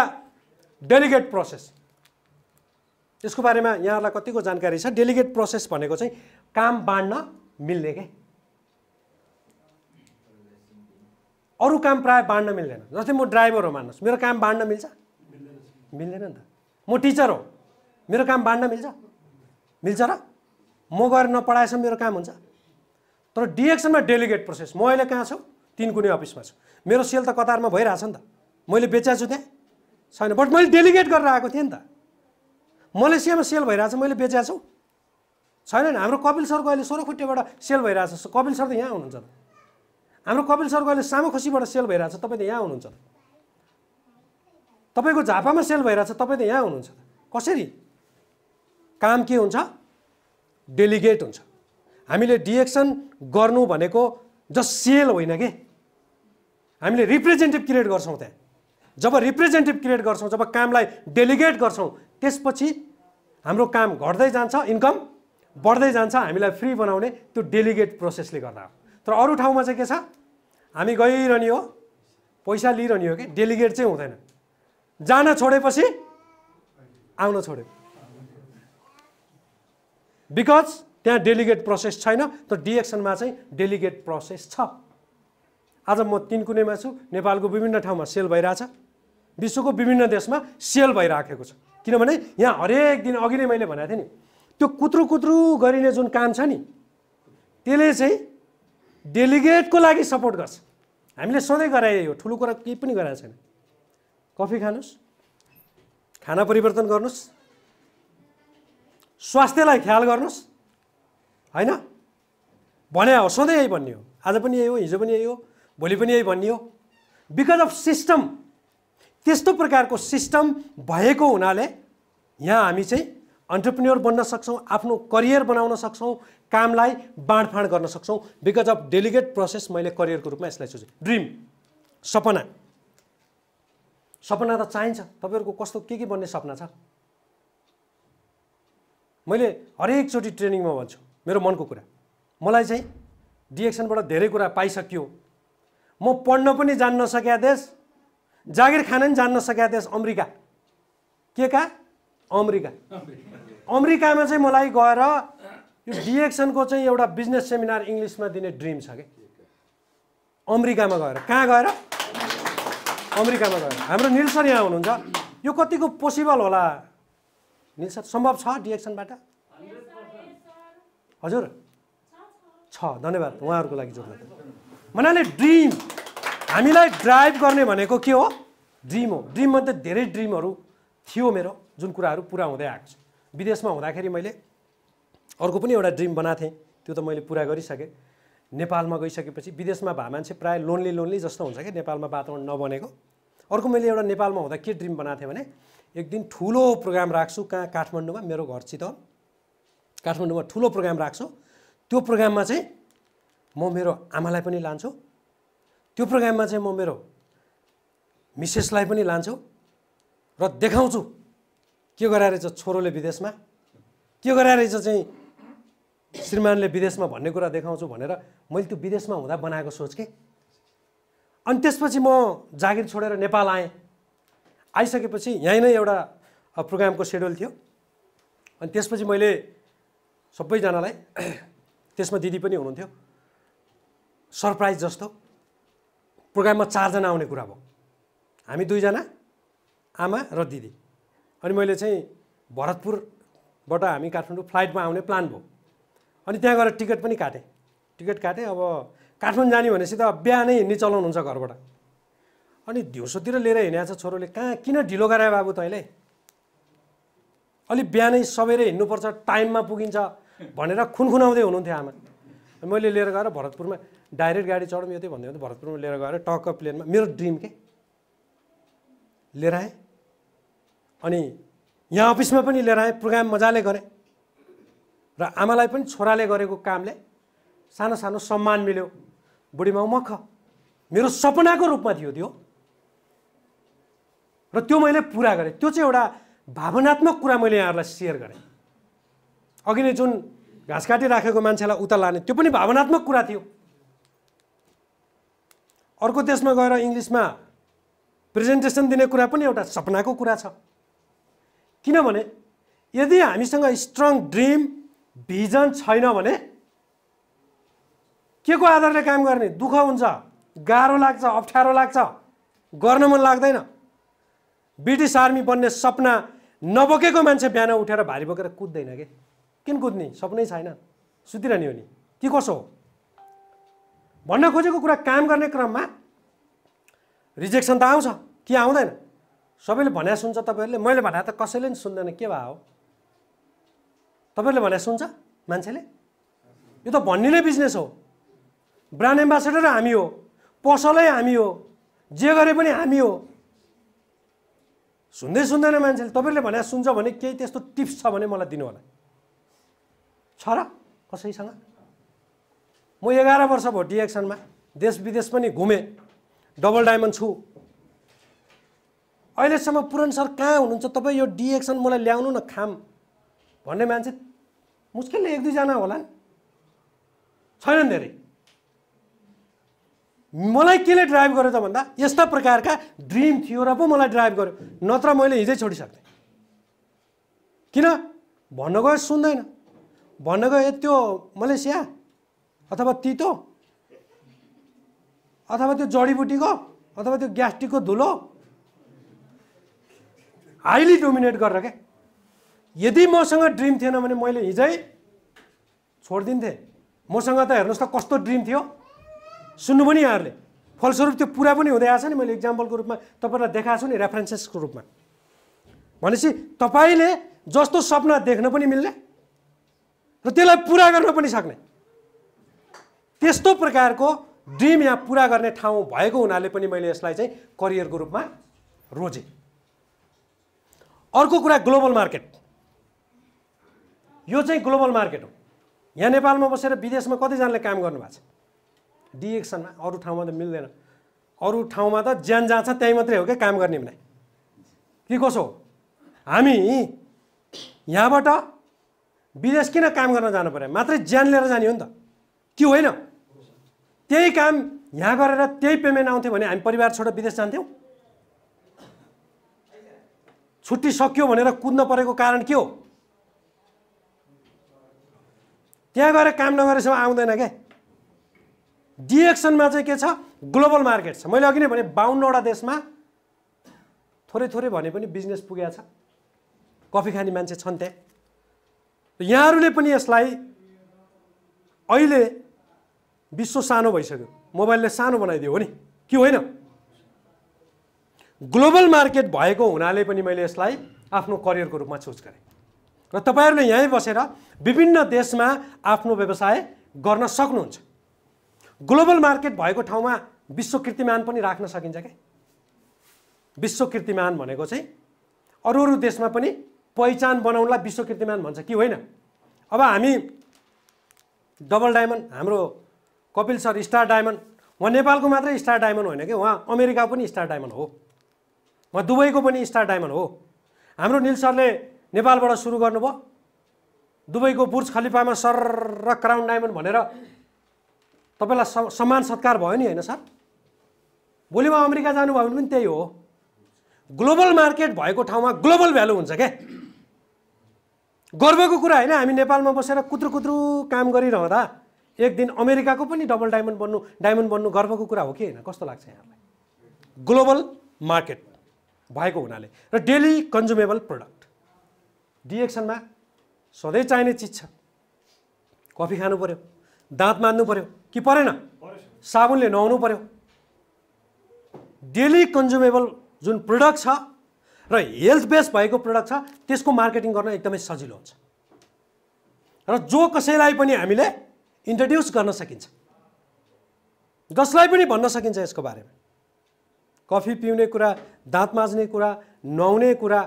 A: डेलिगेट प्रोसेस। यसको बारेमा यहाँहरूलाई कतिको जानकारी छ? डेलिगेट प्रोसेस भनेको चाहिँ काम बाँड्न मिल्ने के। अरू काम प्राय बाँड्न मिल्दैन। जस्तै म ड्राइभर हो मान्नुहोस्, मेरो काम बाँड्न मिल्छ? मिल्दैन नि त। म टिचर हो, मेरो काम बाँड्न मिल्छ? मिल्छ र? म गएर नपढाएसम्म मेरो काम हुन्छ? तर डिएक्सनमा डेलिगेट प्रोसेस। म अहिले कहाँ छु? 3 कुनै अफिसमा छु। मेरो सेल त कतारमा भइरहेछ नि त, मैले बेचेको छु त्यहाँ छैन, बट मैले डेलिगेट गरेर आएको थिएँ नि त। मलेसियामा सेल भइरहेछ, मैले बेचेको छु छैन नि। हाम्रो कपिल सरको अहिले सोह्रखुट्टेबाट सेल भइरहेछ, कपिल सर त यहाँ हुनुहुन्छ त। हाम्रो कपिल सरको अहिले सामाखुसीबाट सेल भइरहेछ, तपाईँ त यहाँ हुनुहुन्छ त। तपाईँको झापामा सेल भइरहेछ, तपाईँ त यहाँ हुनुहुन्छ त। कसरी? काम के हुन्छ? डेलिगेट हुन्छ। हामीले डिएक्सन गर्नु भनेको जस्ट सेल होइन के, हामीले रिप्रेजेन्टेटिभ क्रिएट गर्छौँ त्यहाँ। जब रिप्रेजेन्टेटिभ क्रिएट गर्छौँ, जब कामलाई डेलिगेट गर्छौँ, त्यसपछि हाम्रो काम घट्दै जान्छ, इन्कम बढ्दै जान्छ। हामीलाई फ्री बनाउने त्यो डेलिगेट प्रोसेसले गर्दा हो। तर अरू ठाउँमा चाहिँ के छ? हामी गइरहने हो, पैसा लिइरहने हो कि डेलिगेट चाहिँ हुँदैन। जान छोडेपछि आउन छोड्यो, बिकज त्यहाँ डेलिगेट प्रोसेस छैन। तर डिएक्सनमा चाहिँ डेलिगेट प्रोसेस छ। आज म 3 कुनैमा छु, नेपालको विभिन्न ठाउँमा सेल भइरहेछ, विश्वको विभिन्न देशमा सेल भइराखेको छ। किनभने यहाँ हरेक दिन, अघि नै मैले भनेको थिएँ नि, त्यो कुत्रु कुत्रु गरिने जुन काम छ नि, त्यसले चाहिँ डेलिगेटको लागि सपोर्ट गर्छ। हामीले सधैँ गराए यो, ठुलो कुरा केही पनि गराएको छैन। कफी खानुहोस्, खाना परिवर्तन गर्नुहोस्, स्वास्थ्यलाई ख्याल गर्नुहोस्, होइन भने हो, सधैँ यही भन्ने हो। आज पनि यही हो, हिजो पनि यही हो, भोलि पनि यही भन्ने हो। बिकज अफ सिस्टम, त्यस्तो प्रकारको सिस्टम भएको हुनाले यहाँ हामी चाहिँ एन्टरप्रेन्योर बन्न सक्छौँ, आफ्नो करियर बनाउन सक्छौँ, कामलाई बाँडफाँड गर्न सक्छौँ। बिकज अफ डेलिगेट प्रोसेस मैले करियरको रूपमा यसलाई सोचेँ। ड्रिम, सपना। सपना त चाहिन्छ। तपाईँहरूको कस्तो के बन्ने सपना छ? मैले हरेकचोटि ट्रेनिङमा भन्छु मेरो मनको कुरा। मलाई चाहिँ डिएक्सनबाट धेरै कुरा पाइसक्यो। म पढ्न पनि जान्न सकेका देश, जागिर खान पनि जान्न सकेका देश अमेरिका। के का? अमेरिका। अमेरिकामा चाहिँ मलाई गएर यो डिएक्सनको चाहिँ एउटा बिजनेस सेमिनार इङ्ग्लिसमा दिने ड्रिम छ कि। अमेरिकामा गएर, कहाँ गएर? अमेरिकामा गएर। हाम्रो निल सर यहाँ हुनुहुन्छ, यो कतिको पोसिबल होला निल सर? सम्भव छ डिएक्सनबाट? हजुर छ। धन्यवाद उहाँहरूको लागि जोड्न। भन्नाले ड्रिम हामीलाई ड्राइभ गर्ने भनेको के हो? ड्रिम हो। ड्रिममध्ये धेरै ड्रिमहरू थियो मेरो, जुन कुराहरू पुरा हुँदै आएको छ। विदेशमा हुँदाखेरि मैले अर्को पनि एउटा ड्रिम बनाएको थिएँ, त्यो त मैले पुरा गरिसकेँ। नेपालमा गइसकेपछि विदेशमा भए मान्छे प्रायः लोन्ली जस्तो हुन्छ कि नेपालमा वातावरण नबनेको। अर्को मैले एउटा नेपालमा हुँदा के ड्रिम बनाएको थिएँ भने एक दिन ठुलो प्रोग्राम राख्छु कहाँ? काठमाडौँमा, मेरो घर चितवन। काठमाडौँमा ठुलो प्रोग्राम राख्छु। त्यो प्रोग्राममा चाहिँ म मेरो आमालाई पनि लान्छु, त्यो प्रोग्राममा चाहिँ म मेरो मिसेसलाई पनि लान्छु र देखाउँछु के गराएर चाहिँ छोरोले विदेशमा, के गराएर चाहिँ श्रीमानले विदेशमा भन्ने कुरा देखाउँछु भनेर मैले त्यो विदेशमा हुँदा बनाएको सोच के। अनि त्यसपछि म जागिर छोडेर नेपाल आएँ। आइसकेपछि यहीँ नै एउटा प्रोग्रामको सेड्युल थियो। अनि त्यसपछि मैले सबैजनालाई, त्यसमा दिदी पनि हुनुहुन्थ्यो, सरप्राइज जस्तो प्रोग्राममा 4 जना आउने कुरा भयो। हामी 2 जना, आमा र दिदी। अनि मैले चाहिँ भरतपुरबाट हामी काठमाडौँ फ्लाइटमा आउने प्लान भयो। अनि त्यहाँ गएर टिकट पनि काटेँ। टिकट काटेँ। अब काठमाडौँ जाने भनेपछि त बिहानै हिँड्ने चलाउनु हुन्छ घरबाट। अनि दिउँसोतिर लिएर हिँडेको छ छोरोले, कहाँ किन ढिलो गरायो बाबु तैँले? अलिक बिहानै सबैले हिँड्नुपर्छ, टाइममा पुगिन्छ भनेर खुनखुनाउँदै हुनुहुन्थ्यो आमा। मैले लिएर गएर भरतपुरमा डाइरेक्ट गाडी चढौँ यो त्यो भन्दै हुन्थ्यो। भरतपुरमा लिएर गएर टक्क प्लेनमा, मेरो ड्रिम के लिएर आएँ। अनि यहाँ अफिसमा पनि लिएर आएँ, प्रोग्राम मजाले गरेँ र आमालाई पनि छोराले गरेको कामले सानो सानो सम्मान मिल्यो। बुढीमाउ मख मेरो सपनाको रूपमा थियो त्यो, र त्यो मैले पुरा गरेँ। त्यो चाहिँ एउटा भावनात्मक कुरा मैले यहाँहरूलाई सेयर गरेँ। अघि नै जुन घाँस काटी राखेको मान्छेलाई उता लाने, त्यो पनि भावनात्मक कुरा थियो। अर्को देशमा गएर इङ्ग्लिसमा प्रेजेन्टेसन दिने कुरा पनि एउटा सपनाको कुरा छ। किनभने यदि हामीसँग स्ट्रङ ड्रिम, भिजन छैन भने के को आधारले काम गर्ने? दुःख हुन्छ, गाह्रो लाग्छ, अप्ठ्यारो लाग्छ, गर्न मन लाग्दैन। ब्रिटिस आर्मी बन्ने सपना नबोकेको मान्छे बिहान उठेर भारी बोकेर कुद्दैन के? किन कुद्ने? सपनै छैन, सुतिरहने हो नि कि कसो हो? भन्न खोजेको कुरा, काम गर्ने क्रममा रिजेक्सन त आउँछ कि आउँदैन? सबैले भने सुन्छ तपाईँहरूले, मैले भने त कसैले पनि सुन्दैन। के भयो? तपाईँहरूले भने सुन्छ मान्छेले? यो त भन्ने नै बिजनेस हो। ब्रान्ड एम्बासेडर हामी हो, पसलै हामी हो, जे गरे पनि हामी हो। सुन्दै सुन्दैन मान्छेले। तपाईँहरूले भने सुन्छ भने केही त्यस्तो टिप्स छ भने मलाई दिनु होला। छ र कसैसँग? म 11 वर्ष भयो डिएक्सनमा, देश विदेश पनि घुमेँ, डबल डायमन्ड छु। अहिलेसम्म पुरन सर कहाँ हुनुहुन्छ तपाईँ, यो डिएक्सन मलाई ल्याउनु न खाम भन्ने मान्छे मुस्किलले 1-2 जना होला, छैनन् धेरै। मलाई केले ड्राइभ गर्यो त भन्दा यस्ता प्रकारका ड्रिम थियो र पो मलाई ड्राइभ गर्यो, नत्र मैले हिजै छोडिसक्थेँ। किन भन्न गयो सुन्दैन, भन्न गयो त्यो मलेसिया अथवा तितो अथवा त्यो जडीबुटीको अथवा त्यो ग्यास्ट्रिकको धुलो हाइली डोमिनेट गरेर क्या। यदि मसँग ड्रिम थिएन भने मैले हिजै छोडिदिन्थेँ। मसँग त हेर्नुहोस् त कस्तो ड्रिम थियो, सुन्नु पनि यहाँहरूले। फलस्वरूप त्यो पुरा पनि हुँदै आएको छ नि। मैले इक्जाम्पलको रूपमा तपाईँलाई देखाएको छु नि, रेफरेन्सेसको रूपमा। भनेपछि तपाईँले जस्तो सपना देख्न पनि मिल्ने र त्यसलाई पुरा गर्न पनि सक्ने। त्यस्तो प्रकारको ड्रिम यहाँ पुरा गर्ने ठाउँ भएको हुनाले पनि मैले यसलाई चाहिँ करियरको रूपमा रोजेँ। अर्को कुरा ग्लोबल मार्केट। यो चाहिँ ग्लोबल मार्केट हो। यहाँ नेपालमा बसेर विदेशमा कतिजनाले काम गर्नुभएको छ डिएक्सनमा, अरू ठाउँमा त मिल्दैन। अरू ठाउँमा त ज्यान जहाँ छ त्यहीँ मात्रै हो क्या काम गर्ने भने, के कसो हो? हामी यहाँबाट विदेश किन काम गर्न जानु पर्यो? मात्रै ज्यान लिएर जाने हो नि त, त्यो होइन। त्यही काम यहाँ गरेर त्यही पेमेन्ट आउँथ्यो भने हामी परिवार छोडेर विदेश जान्थ्यौँ? छुट्टी सक्यो भनेर कुद्न परेको कारण के हो? त्यहाँ गएर काम नगरेसम्म आउँदैन क्या। डिएक्सनमा चाहिँ के छ? ग्लोबल मार्केट छ। मैले अघि नै भने 52वटा देशमा थोरै थोरै भने पनि बिजनेस पुगेको छ, कफी खाने मान्छे छन् त्यहाँ। यहाँहरूले पनि यसलाई, अहिले विश्व सानो भइसक्यो, मोबाइलले सानो बनाइदियो हो नि, के होइन? ग्लोबल मार्केट भएको हुनाले पनि मैले यसलाई आफ्नो करियरको रूपमा चुज गरेँ। र तपाईहरूले यहीँ बसेर विभिन्न देशमा आफ्नो व्यवसाय गर्न सक्नुहुन्छ। ग्लोबल मार्केट भएको ठाउँमा विश्व कीर्तिमान पनि राख्न सकिन्छ क्या। विश्व कीर्तिमान भनेको चाहिँ अरू अरू देशमा पनि पहिचान बनाउनलाई विश्व कीर्तिमान भन्छ, कि होइन? अब हामी डबल डायमन्ड, हाम्रो कपिल सर स्टार डायमन्ड, उहाँ नेपालको मात्रै स्टार डायमन्ड होइन कि, उहाँ अमेरिका पनि स्टार डायमन्ड हो, उहाँ दुबईको पनि स्टार डायमन्ड हो। हाम्रो निल सरले नेपालबाट सुरु गर्नुभयो, दुबईको बुर्ज खलिफामा सर र क्राउन डायमन्ड भनेर तपाईँलाई सम्मान सत्कार भयो नि, होइन सर? भोलि उहाँ अमेरिका जानुभयो भने पनि त्यही हो। ग्लोबल मार्केट भएको ठाउँमा ग्लोबल भ्यालु हुन्छ क्या। गर्वको कुरा होइन, हामी नेपालमा बसेर कुत्रु कुत्रु काम गरिरहँदा एक दिन अमेरिकाको पनि डबल डायमन्ड बन्नु गर्वको कुरा हो कि होइन? कस्तो लाग्छ यहाँलाई? ग्लोबल मार्केट भएको हुनाले र डेली कन्ज्युमेबल प्रोडक्ट डिएक्सनमा सधैँ चाहिने चिज छ। कफी खानु पर्यो, दाँत मान्नु पर्यो कि परेन? साबुनले नुहाउनु पर्यो। डेली कन्ज्युमेबल जुन प्रोडक्ट छ र हेल्थ बेस्ड भएको प्रोडक्ट छ, त्यसको मार्केटिङ गर्न एकदमै सजिलो हुन्छ र जो कसैलाई पनि हामीले इन्ट्रोड्युस गर्न सकिन्छ, जसलाई पनि भन्न सकिन्छ यसको बारेमा। कफी पिउने कुरा, दाँत माझ्ने कुरा, नुहाउने कुरा,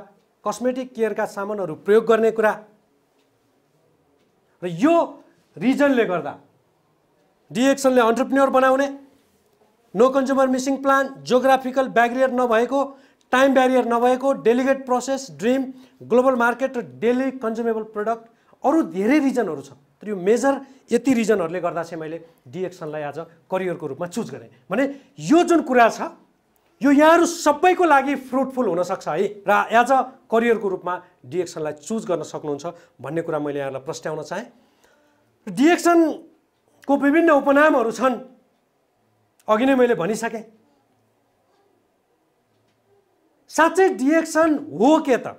A: कस्मेटिक केयरका सामानहरू प्रयोग गर्ने कुरा। र यो रिजनले गर्दा डिएक्सनले एन्टरप्रेन्योर बनाउने, no consumer missing plan, geographical barrier नभएको, टाइम ब्यारियर नभएको, delegate process, dream, global market र डेली कन्ज्युमेबल प्रोडक्ट, अरू धेरै रिजनहरू छ। तर यो मेजर यति रिजनहरूले गर्दा चाहिँ मैले डिएक्सनलाई आज करियरको रूपमा चुज गरेँ। भने यो जुन कुरा छ यो यहाँहरू सबैको लागि फ्रुटफुल हुनसक्छ है, र एज अ करियरको रूपमा डिएक्सनलाई चुज गर्न सक्नुहुन्छ भन्ने कुरा मैले यहाँलाई प्रस्ट्याउन चाहेँ। डिएक्सनको विभिन्न उपनामहरू छन्, अघि नै मैले भनिसकेँ। साँच्चै डिएक्सन हो के त?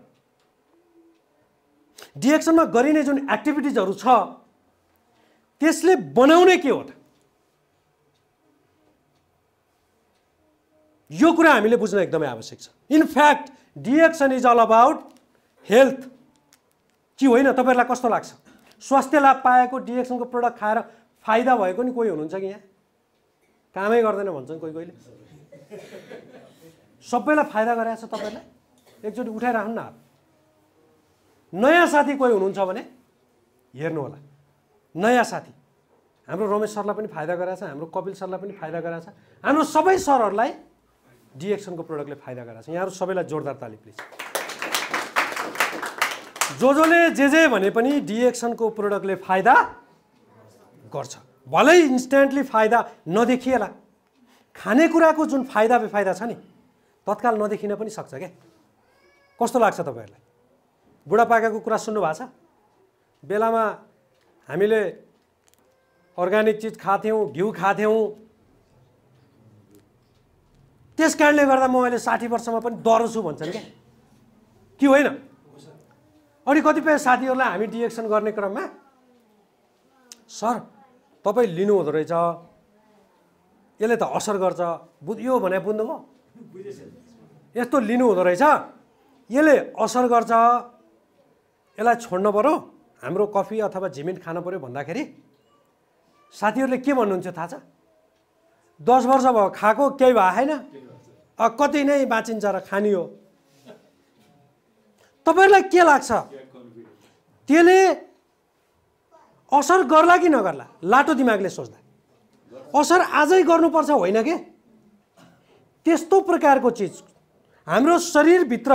A: डिएक्सनमा गरिने जुन एक्टिभिटिजहरू छ त्यसले बनाउने के हो त? यो कुरा हामीले बुझ्न एकदमै आवश्यक छ। In fact DXN is all about health, कि होइन? तपाईँहरूलाई कस्तो लाग्छ? स्वास्थ्य लाभ पाएको डिएक्सनको प्रोडक्ट खाएर फाइदा भएको नि कोही हुनुहुन्छ कि यहाँ? कामै गर्दैन भन्छन् कोही कोहीले। सबैलाई फाइदा गरेको छ तपाईँलाई? एकचोटि उठाइराख्नु न। नयाँ साथी कोही हुनुहुन्छ भने हेर्नु होला। नयाँ साथी हाम्रो रमेश सरलाई पनि फाइदा गरेको छ, हाम्रो कपिल सरलाई पनि फाइदा गरेको छ, हाम्रो सबै सरहरूलाई डिएक्सनको प्रोडक्टले फाइदा गरेको छ। यहाँहरू सबैलाई जोरदार ताली प्लिज। जसले जे भने पनि डिएक्सनको प्रोडक्टले फाइदा गर्छ, भलै इन्स्ट्यान्टली फाइदा नदेखिएला। खानेकुराको जुन फाइदा बेफाइदा छ नि, तत्काल नदेखिन पनि सक्छ क्या। कस्तो लाग्छ तपाईँहरूलाई? बुढापाकाको कुरा सुन्नु भएको छ? बेलामा हामीले अर्ग्यानिक चिज खाथ्यौँ, घिउ खाथ्यौँ, त्यस कारणले गर्दा म अहिले 60 वर्षमा पनि डरो छु भन्छन् क्या, कि होइन? अनि कतिपय साथीहरूलाई हामी डिएक्सन गर्ने क्रममा, सर तपाईँ लिनुहुँदो रहेछ, यसले त असर गर्छ, यो भने बुझ्नुभयो? यस्तो लिनुहुँदो रहेछ, यसले असर गर्छ, यसलाई छोड्नु पर्यो, हाम्रो कफी अथवा झिमिट खानु पर्यो भन्दाखेरि साथीहरूले के भन्नुहुन्छ थाहा छ? 10 वर्ष भयो खाएको केही भएको छैन, कति नै बाँचिन्छ र खानी हो। तपाईहरुलाई के लाग्छ त्यसले असर गर्ला कि नगर्ला? लाटो दिमागले सोच्दा असर आजै गर्नुपर्छ होइन के? त्यस्तो प्रकारको चिज हाम्रो शरीरभित्र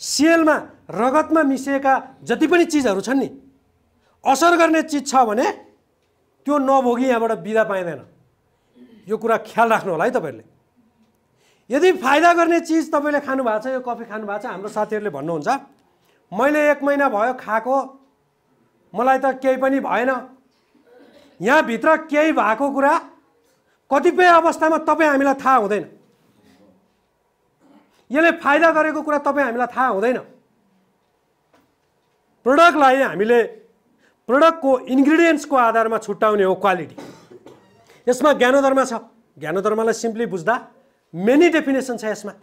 A: सेलमा रगतमा मिसिएका जति पनि चिजहरू छन् नि, असर गर्ने चिज छ भने त्यो नभोगी यहाँबाट बिदा पाइँदैन। यो कुरा ख्याल राख्नु होला है तपाईहरुले। यदि फाइदा गर्ने चिज तपाईले खानु भएको छ, यो कफी खानु भएको छ, हाम्रो साथीहरूले भन्नुहुन्छ मैले 1 महिना भयो खाएको, मलाई त केही पनि भएन। यहाँ भित्र केही भएको कुरा कतिपय अवस्थामा तपाईँ हामीलाई थाहा हुँदैन। यसले फाइदा गरेको कुरा तपाईँ हामीलाई थाहा हुँदैन। प्रोडक्टलाई हामीले प्रोडक्टको इन्ग्रेडियन्ट्सको आधारमा छुट्याउने हो क्वालिटी। यसमा ज्ञानोधर्म छ। ज्ञानोधर्मलाई सिम्पली बुझ्दा मेनी डेफिनेसन छ यसमा।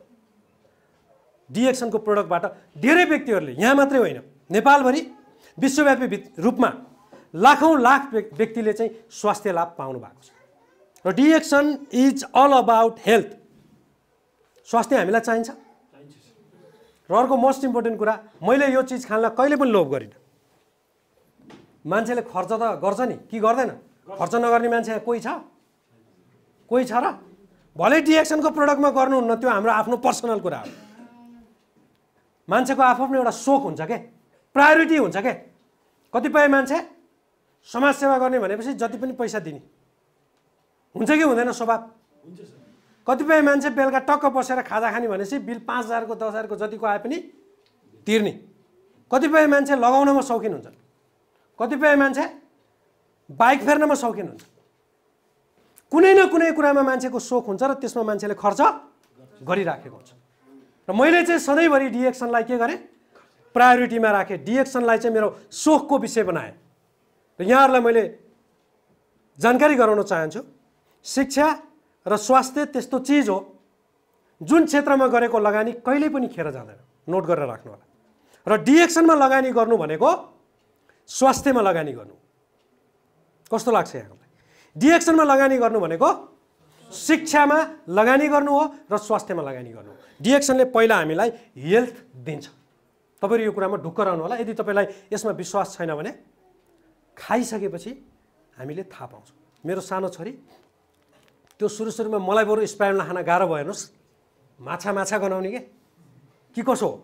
A: डिएक्सनको प्रोडक्टबाट धेरै व्यक्तिहरूले, यहाँ मात्रै होइन नेपालभरि विश्वव्यापी रूपमा लाखौं लाख व्यक्तिले चाहिँ स्वास्थ्य लाभ पाउनु भएको छ। र DXN is all about health. स्वास्थ्य हामीलाई चाहिन्छ। र अर्को मोस्ट इम्पोर्टेन्ट कुरा, मैले यो चिज खानलाई कहिले पनि लोभ गरिनँ। मान्छेले खर्च त गर्छ नि, कि गर्दैन? खर्च नगर्ने मान्छे कोही छ? कोही छ र? भले डिएक्सनको प्रोडक्टमा गर्नुहुन्न, त्यो हाम्रो आफ्नो पर्सनल कुरा हो। मान्छेको आफ्नो एउटा सोख हुन्छ के, प्रायोरिटी हुन्छ के। कतिपय मान्छे समाजसेवा गर्ने भनेपछि जति पनि पैसा दिने हुन्छ कि हुँदैन स्वभाव? कतिपय मान्छे बेलुका टक्क बसेर खाजा खाने भनेपछि बिल 5,000 को 10,000 को जतिको आए पनि तिर्ने। कतिपय मान्छे लगाउनमा शौकिन हुन्छ, कतिपय मान्छे बाइक फेर्नमा शौकिन हुन्छ। कुनै न कुनै कुरामा मान्छेको सोख हुन्छ र त्यसमा मान्छेले खर्च गरिराखेको हुन्छ। र मैले चाहिँ सधैँभरि डिएक्सनलाई के गरेँ? प्रायोरिटीमा राखेँ। डिएक्सनलाई चाहिँ मेरो सोखको विषय बनाएँ। र यहाँहरूलाई मैले जानकारी गराउन चाहन्छु, शिक्षा र स्वास्थ्य त्यस्तो चिज हो जुन क्षेत्रमा गरेको लगानी कहिल्यै पनि खेर जाँदैन। नोट गरेर राख्नु होला। र डिएक्सनमा लगानी गर्नु भनेको स्वास्थ्यमा लगानी गर्नु। कस्तो लाग्छ यहाँलाई? डिएक्सनमा लगानी गर्नु भनेको शिक्षामा लगानी गर्नु हो र स्वास्थ्यमा लगानी गर्नु हो। डिएक्सनले पहिला हामीलाई हेल्थ दिन्छ। तपाईहरु यो कुरामा ढुक्क रहनु होला। यदि तपाईलाई यसमा विश्वास छैन भने खाइसकेपछि हामीले थाहा पाउँछौँ। मेरो सानो छोरी त्यो सुरुमा मलाई बरु स्पाइरल खाना गाह्रो भयो हेर्नुस्, माछा गनाउने के कसो हो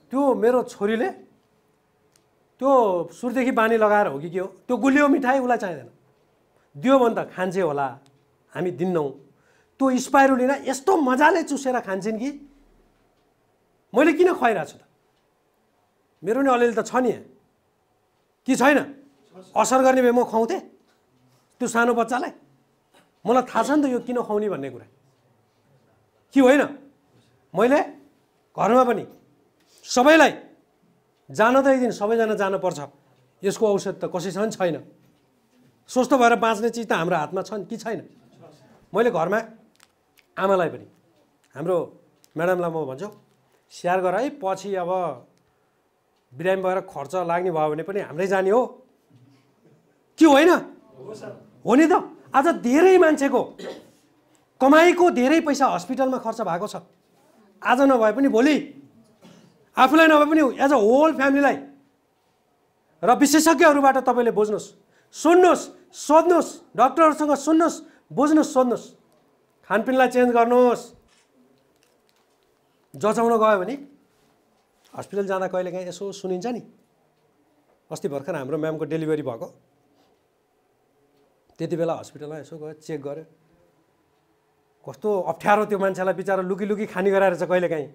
A: त्यो। मेरो छोरीले त्यो सुरुदेखि बानी लगाएर हो कि के हो, त्यो गुलियो मिठाई उसलाई चाहिँदैन। दियो भने त खान्छे होला, हामी दिन्नौँ। त्यो स्पाइरुलिना यस्तो मजाले चुसेर खान्छन् कि मैले किन खुवाइरहेको छु त? मेरो नि अलिअलि त छ नि, कि छैन? असर गर्ने भए म खुवाउँथेँ त्यो सानो बच्चालाई। मलाई थाहा छ नि त यो किन खुवाउने भन्ने कुरा, कि होइन? मैले घरमा पनि सबैलाई जान त एक दिन सबैजना जानुपर्छ, यसको औषध त कसैसँग छैन। स्वस्थ भएर बाँच्ने चिज त हाम्रो हातमा छ कि छैन? मैले घरमा आमालाई पनि, हाम्रो म्याडमलाई म भन्छु स्याहार गर है, पछि अब बिरामी भएर खर्च लाग्ने भयो भने पनि हाम्रै जाने हो कि होइन? हो नि त। आज धेरै मान्छेको कमाईको धेरै पैसा हस्पिटलमा खर्च भएको छ। आज नभए पनि भोलि, आफूलाई नभए पनि एज अ होल फ्यामिलीलाई। र विशेषज्ञहरूबाट तपाईँले बुझ्नुहोस्, सुन्नुहोस्, सोध्नुहोस्, डक्टरहरूसँग सुन्नुहोस्, बुझ्नुहोस्, सोध्नुहोस्, खानपिनलाई चेन्ज गर्नुहोस्। जचाउन गयो भने हस्पिटल जाँदा कहिलेकाहीँ यसो सुनिन्छ नि। अस्ति भर्खर हाम्रो म्यामको डेलिभरी भएको, त्यति बेला हस्पिटलमा यसो गयो, चेक गर्यो। कस्तो अप्ठ्यारो त्यो मान्छेलाई बिचारा लुकी खानी गराएर चाहिँ कहिलेकाहीँ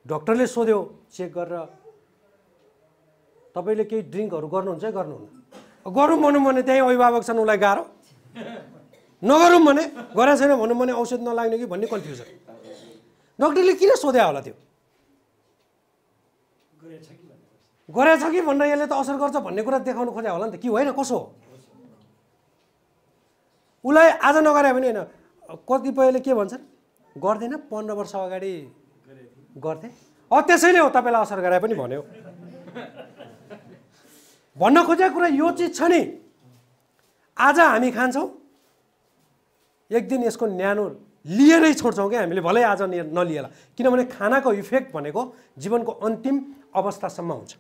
A: डक्टरले सोध्यो चेक गरेर, तपाईँले केही ड्रिङ्कहरू गर्नुहुन्छ है गर्नुहुन्न? गरौँ भनौँ भने त्यही अभिभावक छन्, उसलाई गाह्रो। नगरौँ भने गरे छैन भनौँ भने औषध नलाग्ने कि भन्ने कन्फ्युजन। डक्टरले किन सोध्या होला? त्यो गरेछ कि भनेर यसले त असर गर्छ भन्ने कुरा देखाउनु खोज्या होला नि त, कि होइन? कसो हो? उसलाई आज नगरे पनि होइन, कतिपयले के भन्छन् गर्दैन, 15 वर्ष अगाडि गर्थे, त्यसैले हो तपाईँलाई असर गरे पनि भन्यो। भन्न खोजेको कुरा यो चिज छ नि, आज हामी खान्छौँ, एक दिन यसको न्यानो लिएरै छोड्छौँ क्या हामीले, भलै आज नलिएला। किनभने खानाको इफेक्ट भनेको जीवनको अन्तिम अवस्थासम्म हुन्छ,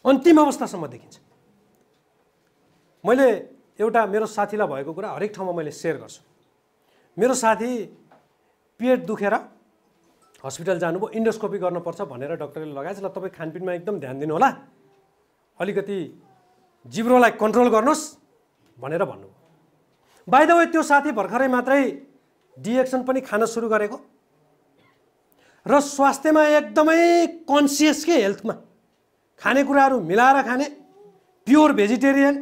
A: अन्तिम अवस्थासम्म देखिन्छ। मैले एउटा मेरो साथीलाई भएको कुरा हरेक ठाउँमा मैले सेयर गर्छु। मेरो साथी पेट दुखेर हस्पिटल जानुभयो, इन्डोस्कोपी गर्नुपर्छ भनेर डक्टरले लगाएछ। ल तपाईँ खानपिनमा एकदम ध्यान दिनु होला, अलिकति जिब्रोलाई कन्ट्रोल गर्नुहोस् भनेर भन्नुभयो। बाइ द वे त्यो साथी भर्खरै मात्रै डिएक्सन पनि खान सुरु गरेको र स्वास्थ्यमा एकदमै कन्सियस के हेल्थमा, खानेकुराहरू मिलाएर खाने, pure vegetarian,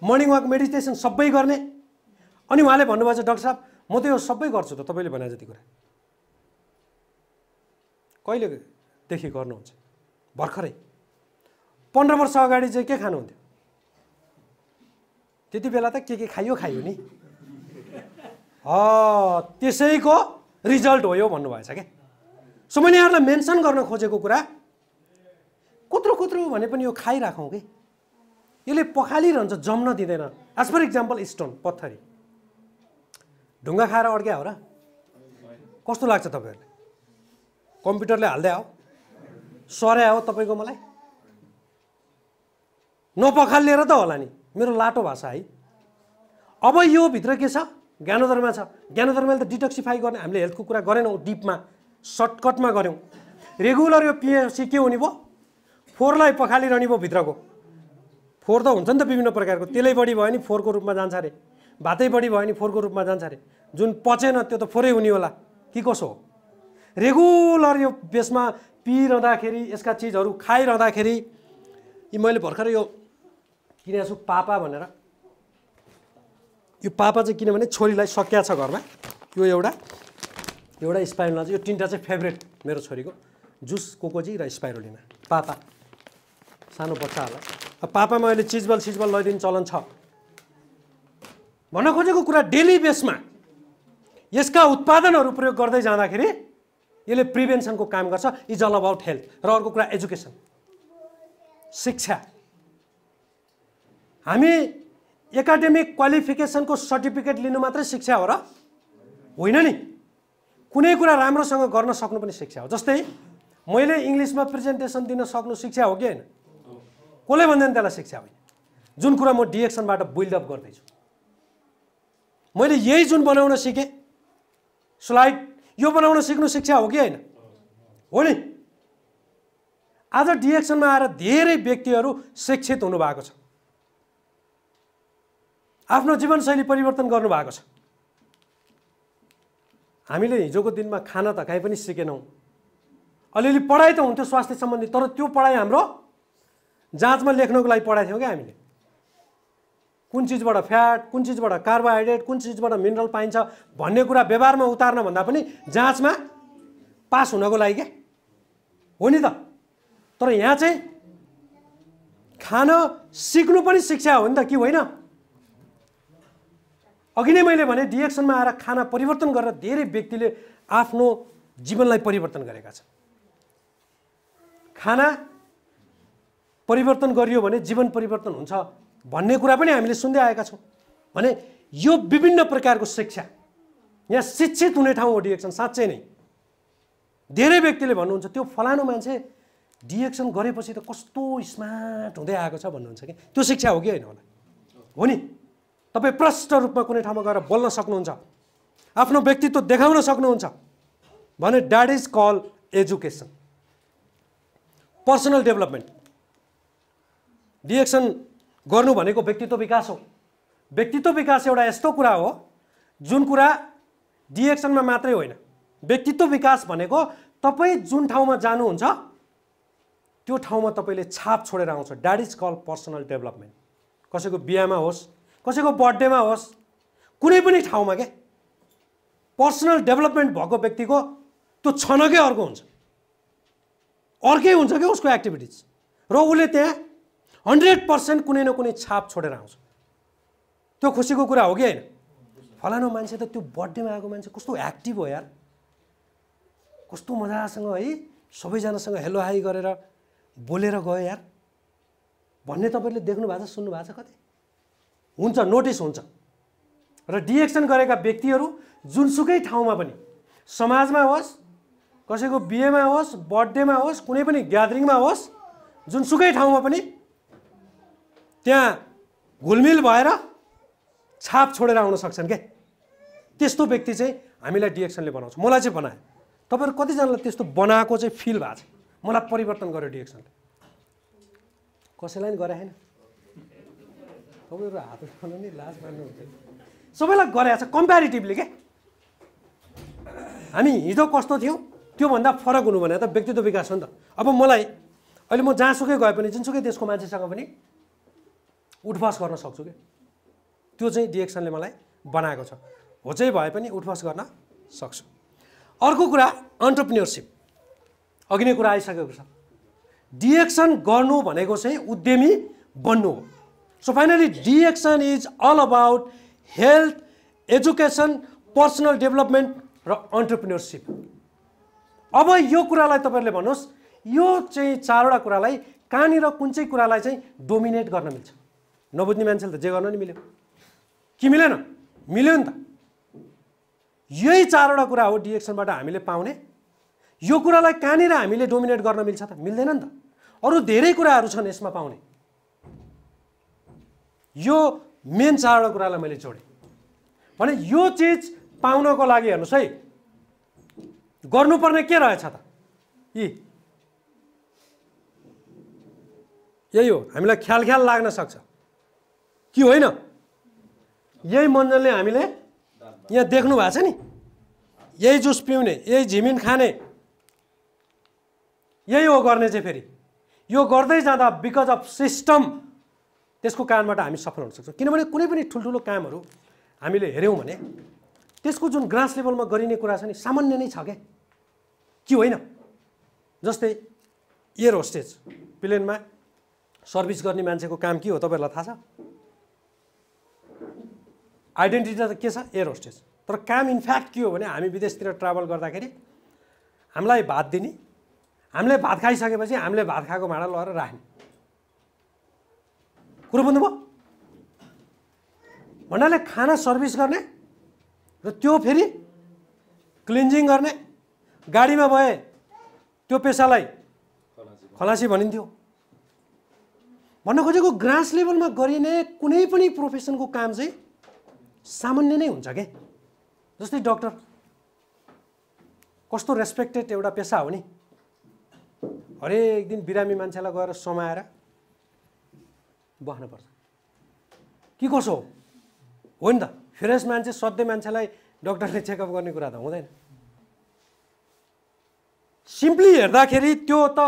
A: morning walk, meditation सबै गर्ने। अनि उहाँले भन्नुभएको छ डाक्टर साहब म त यो सबै गर्छु त तपाईँले भने जति कुरा। कहिलेदेखि गर्नुहुन्छ? भर्खरै 15 वर्ष अगाडि चाहिँ के खानुहुन्थ्यो? त्यति बेला त के खाइयो नि, त्यसैको रिजल्ट हो यो भन्नुभएछ क्या। सो मैले यहाँलाई मेन्सन गर्न खोजेको कुरा, कुत्रु भने पनि यो खाइराखौँ कि यसले पखालिरहन्छ, जम्न दिँदैन। एज फर इक्जाम्पल स्टोन, पत्थरी, ढुङ्गा खाएर अड्क्या हो र? कस्तो लाग्छ तपाईँहरूले? कम्प्युटरले हाल्दै आओ, सर्या हो तपाईँको मलाई, नपखालिएर त होला नि, मेरो लाटो भाषा है। अब यो भित्र के छ? ज्ञानोदरमा छ। ज्ञानोदरमाले त डिटक्सिफाई गर्ने, हामीले हेल्थको कुरा गरेनौँ, डिपमा सर्टकटमा गऱ्यौँ। रेगुलर यो पिएपछि के हुने भयो? फोहोरलाई पखालिरहने भयो भित्रको। फोहोर त हुन्छ नि त विभिन्न प्रकारको, तेलै बढी भयो नि फोहोरको रूपमा जान्छ अरे, भातै बढी भयो नि फोहोरको रूपमा जान्छ अरे। जुन पचेन त्यो त फोहोरै हुने होला कि कसो हो? रेगुलर यो बेसमा पिइरहँदाखेरि, यसका चिजहरू खाइरहँदाखेरि, मैले भर्खरै यो किनेको छु पापा भनेर। यो पापा चाहिँ किनभने छोरीलाई सकिया छ घरमा, यो एउटा स्पाइरुलिना चाहिँ, यो तिनवटा चाहिँ फेभरेट मेरो छोरीको, जुस, कोकोजी र स्पाइरुलिना। पापा सानो बच्चाहरूलाई पापामा अहिले चिजबल लैदिने चलन छ। भन्न खोजेको कुरा, डेली बेसमा यसका उत्पादनहरू प्रयोग गर्दै जाँदाखेरि यसले प्रिभेन्सनको काम गर्छ। Is all about health. र अर्को कुरा एजुकेसन, शिक्षा। हामी एकाडेमिक क्वालिफिकेसनको सर्टिफिकेट लिनु मात्रै शिक्षा हो र? होइन नि, कुनै कुरा राम्रोसँग गर्न सक्नु पनि शिक्षा हो। जस्तै मैले इङ्ग्लिसमा प्रेजेन्टेसन दिन सक्नु शिक्षा हो कि होइन? कसले भन्दैन त्यसलाई शिक्षा होइन? जुन कुरा म डिएक्सनबाट बिल्डअप गर्दैछु, मैले यही जुन बनाउन सिकेँ, स्लाइड यो बनाउन सिक्नु शिक्षा हो कि होइन? हो नि। आज डिएक्सनमा आएर धेरै व्यक्तिहरू शिक्षित हुनुभएको छ, आफ्नो जीवनशैली परिवर्तन गर्नुभएको छ। हामीले हिजोको दिनमा खाना त काहीँ पनि सिकेनौँ, अलिअलि पढाइ त हुन्थ्यो स्वास्थ्य सम्बन्धी, तर त्यो पढाइ हाम्रो जाँचमा लेख्नको लागि पढाएको थियौँ क्या हामीले। कुन चिजबाट फ्याट, कुन चिजबाट कार्बोहाइड्रेट, कुन चिजबाट मिनरल पाइन्छ भन्ने कुरा व्यवहारमा उतार्न भन्दा पनि जाँचमा पास हुनको लागि क्या हो नि त। तर यहाँ चाहिँ खान सिक्नु पनि शिक्षा हो नि त, कि होइन? अघि नै मैले भने डिएक्सनमा आएर खाना परिवर्तन गरेर धेरै व्यक्तिले आफ्नो जीवनलाई परिवर्तन गरेका छन्। खाना परिवर्तन गरियो भने जीवन परिवर्तन हुन्छ भन्ने कुरा पनि हामीले सुन्दै आएका छौँ। भने यो विभिन्न प्रकारको शिक्षा, यहाँ शिक्षित हुने ठाउँ हो डिएक्सन। साँच्चै नै धेरै व्यक्तिले भन्नुहुन्छ त्यो फलानु मान्छे डिएक्सन गरेपछि त कस्तो स्मार्ट हुँदै आएको छ भन्नुहुन्छ कि त्यो शिक्षा हो कि होइन होला? हो नि। तपाईँ प्रष्ट रूपमा कुनै ठाउँमा गएर बोल्न सक्नुहुन्छ, आफ्नो व्यक्तित्व देखाउन सक्नुहुन्छ भने that is call education, personal development. DXN गर्नु भनेको व्यक्तित्व विकास हो। व्यक्तित्व विकास एउटा यस्तो कुरा हो जुन कुरा डिएक्सनमा मात्रै होइन। व्यक्तित्व विकास भनेको तपाईँ जुन ठाउँमा जानुहुन्छ त्यो ठाउँमा तपाईँले छाप छोडेर आउँछ। That is call personal development. कसैको बिहामा होस्, कसैको बर्थडेमा होस्, कुनै पनि ठाउँमा के पर्सनल डेभलपमेन्ट भएको व्यक्तिको त्यो क्षणकै अर्को हुन्छ, अर्कै हुन्छ क्या उसको एक्टिभिटिज, र उसले त्यहाँ 100% कुनै न कुनै छाप छोडेर आउँछ। त्यो खुसीको कुरा हो कि होइन? फलानु मान्छे त त्यो बर्थडेमा आएको मान्छे कस्तो एक्टिभ हो यार, कस्तो मजासँग है सबैजनासँग हेलो हाई गरेर बोलेर गयो यार भन्ने तपाईँले देख्नु भएको छ, सुन्नु भएको छ कतै? हुन्छ, नोटिस हुन्छ। र डिएक्सन गरेका व्यक्तिहरू जुनसुकै ठाउँमा पनि, समाजमा होस्, कसैको बिहेमा होस्, बर्थडेमा होस्, कुनै पनि ग्यादरिङमा होस्, जुनसुकै ठाउँमा पनि त्यहाँ घुलमिल भएर छाप छोडेर आउन सक्छन् क्या। त्यस्तो व्यक्ति चाहिँ हामीलाई डिएक्सनले बनाउँछ। मलाई चाहिँ बनायो। तपाईँहरू कतिजनालाई त्यस्तो बनाएको चाहिँ फिल भएको छ? मलाई परिवर्तन गर्यो डिएक्सनले। कसैलाई नि गरे होइन? तपाईँहरू हात उठाउनु नि लाज मान्नुहुन्छ। सबैलाई गरेको छ कम्प्यारिटिभली के। हामी हिजो कस्तो थियौँ त्योभन्दा फरक हुनु भने त व्यक्तित्व विकास हो नि त। अब मलाई अहिले म जहाँसुकै गए पनि जुनसुकै देशको मान्छेसँग पनि उठबस गर्न सक्छु क्या। त्यो चाहिँ डिएक्सनले मलाई बनाएको छ। हो चाहिँ भए पनि उठबस गर्न सक्छु। अर्को कुरा एन्टरप्रेन्योरसिप। अघि नै कुरा आइसकेको छ। डिएक्सन गर्नु भनेको चाहिँ उद्यमी बन्नु हो। So finally DXN is all about health, education, personal development र एन्टरप्रेन्योरसिप। अब यो कुरालाई तपाईँहरूले भन्नुहोस्, यो चाहिँ चारवटा कुरालाई कहाँनिर कुन चाहिँ कुरालाई चाहिँ डोमिनेट गर्न मिल्छ? नबुझ्ने मान्छेले त जे गर्न नि मिल्यो कि मिलेन? मिल्यो नि त। यही चारवटा कुरा हो डिएक्सनबाट हामीले पाउने। यो कुरालाई कहाँनिर हामीले डोमिनेट गर्न मिल्छ त? मिल्दैन नि त। अरू धेरै कुराहरू छन् यसमा पाउने। यो मेन चारवटा कुरालाई मैले जोडेँ भने यो चिज पाउनको लागि हेर्नुहोस् है, गर्नुपर्ने के रहेछ त? यही हो। हामीलाई ख्याल लाग्न सक्छ कि होइन? यही मन्जनले हामीले यहाँ देख्नु भएको छ नि, यही जुस पिउने, यही झिमिन खाने, यही हो गर्ने चाहिँ। फेरि यो गर्दै जाँदा बिकज अफ सिस्टम त्यसको कारणबाट हामी सफल हुन सक्छौँ। किनभने कुनै पनि ठुल्ठुलो कामहरू हामीले हेऱ्यौँ भने त्यसको जुन ग्रास लेभलमा गरिने कुरा छ नि सामान्य नै छ क्या, कि होइन? जस्तै एयर होस्टेज प्लेनमा सर्भिस गर्ने मान्छेको काम के हो तपाईँहरूलाई थाहा छ? आइडेन्टिटी त के छ? Air hostess. तर काम इनफ्याक्ट के हो भने हामी विदेशतिर ट्राभल गर्दाखेरि हामीलाई भात दिने, हामीले भात खाइसकेपछि हामीले भात खाएको भाँडा लगेर राख्ने। कुरो बुझ्नुभयो? भन्नाले खाना सर्भिस गर्ने र त्यो फेरि क्लिन्जिङ गर्ने। गाडीमा भए त्यो पेसालाई खलासी भनिन्थ्यो। भन्न खोजेको ग्रास लेभलमा गरिने कुनै पनि प्रोफेसनको काम चाहिँ सामान्य नै हुन्छ के। जस्तै डक्टर कस्तो रेस्पेक्टेड एउटा पेसा हो नि। हरेक दिन बिरामी मान्छेलाई गएर समाएर बस्नुपर्छ कि कसो हो? हो नि त। फ्रेस मान्छे सधैँ मान्छेलाई डक्टरले चेकअप गर्ने कुरा त हुँदैन। सिम्पली हेर्दाखेरि त्यो त